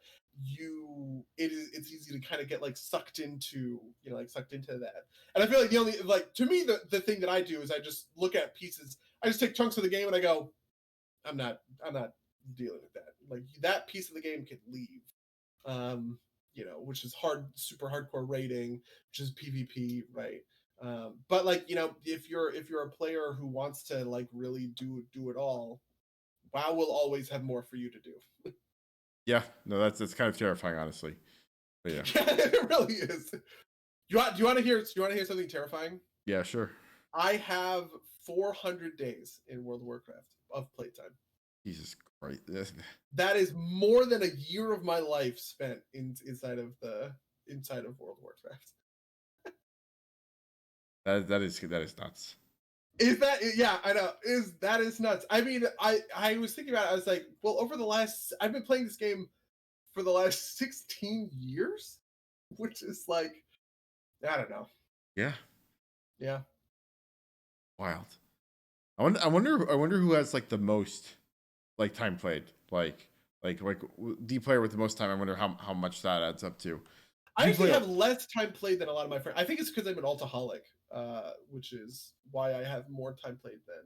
it's easy to kind of get like sucked into that. And I feel like the only to me the thing that I do is I just look at pieces. I just take chunks of the game and I go, I'm not dealing with that. Like that piece of the game can leave. which is super hardcore raiding, which is PvP, right? But like, if you're a player who wants to like really do it all, WoW will always have more for you to do. Yeah, no, that's kind of terrifying, honestly. But yeah, It really is. Do you want to hear something terrifying? yeah, sure. I have 400 days in World of Warcraft of playtime. Jesus Christ, That is more than a year of my life spent inside of World of Warcraft. that is nuts. Is that, yeah, I know. That is nuts. I mean, I was thinking about it. I was like, well, I've been playing this game for the last 16 years, which is like, I don't know. Yeah. Yeah. Wild. I wonder who has like the most like time played. Like the player with the most time. I wonder how much that adds up to. I actually have less time played than a lot of my friends. I think it's because I'm an altaholic, which is why I have more time played than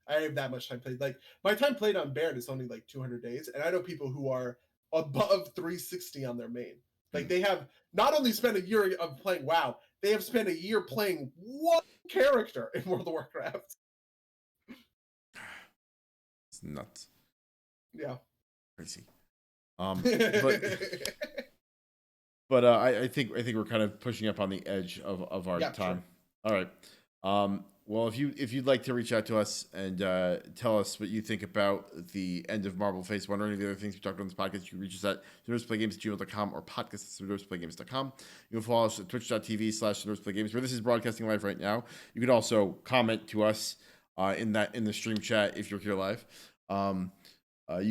I have that much time played. Like my time played on Baron is only like 200 days, and I know people who are above 360 on their main. Like they have not only spent a year of playing WoW, they have spent a year playing one character in World of Warcraft. It's nuts. Yeah. Crazy. But I think we're kind of pushing up on the edge of our time. Sure. All right. Well, if you'd like to reach out to us and tell us what you think about the end of Marvel Phase 1 or any of the other things we talked about on this podcast, you can reach us at nerdsplaygames@gmail.com or podcast@nerdsplaygames.com. You can follow us at twitch.tv/nerdsplaygames, where this is broadcasting live right now. You can also comment to us in the stream chat if you're here live. You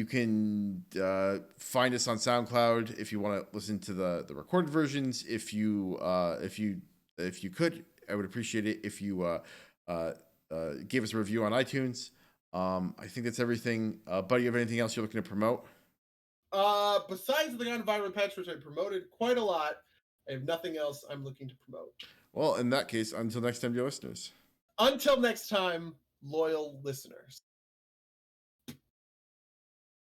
can find us on SoundCloud if you want to listen to the recorded versions. If you could, I would appreciate it if you gave us a review on iTunes. I think that's everything. Buddy, you have anything else you're looking to promote? Besides the environment patch, which I promoted quite a lot, I have nothing else I'm looking to promote. Well, in that case, until next time, dear listeners. Until next time, loyal listeners.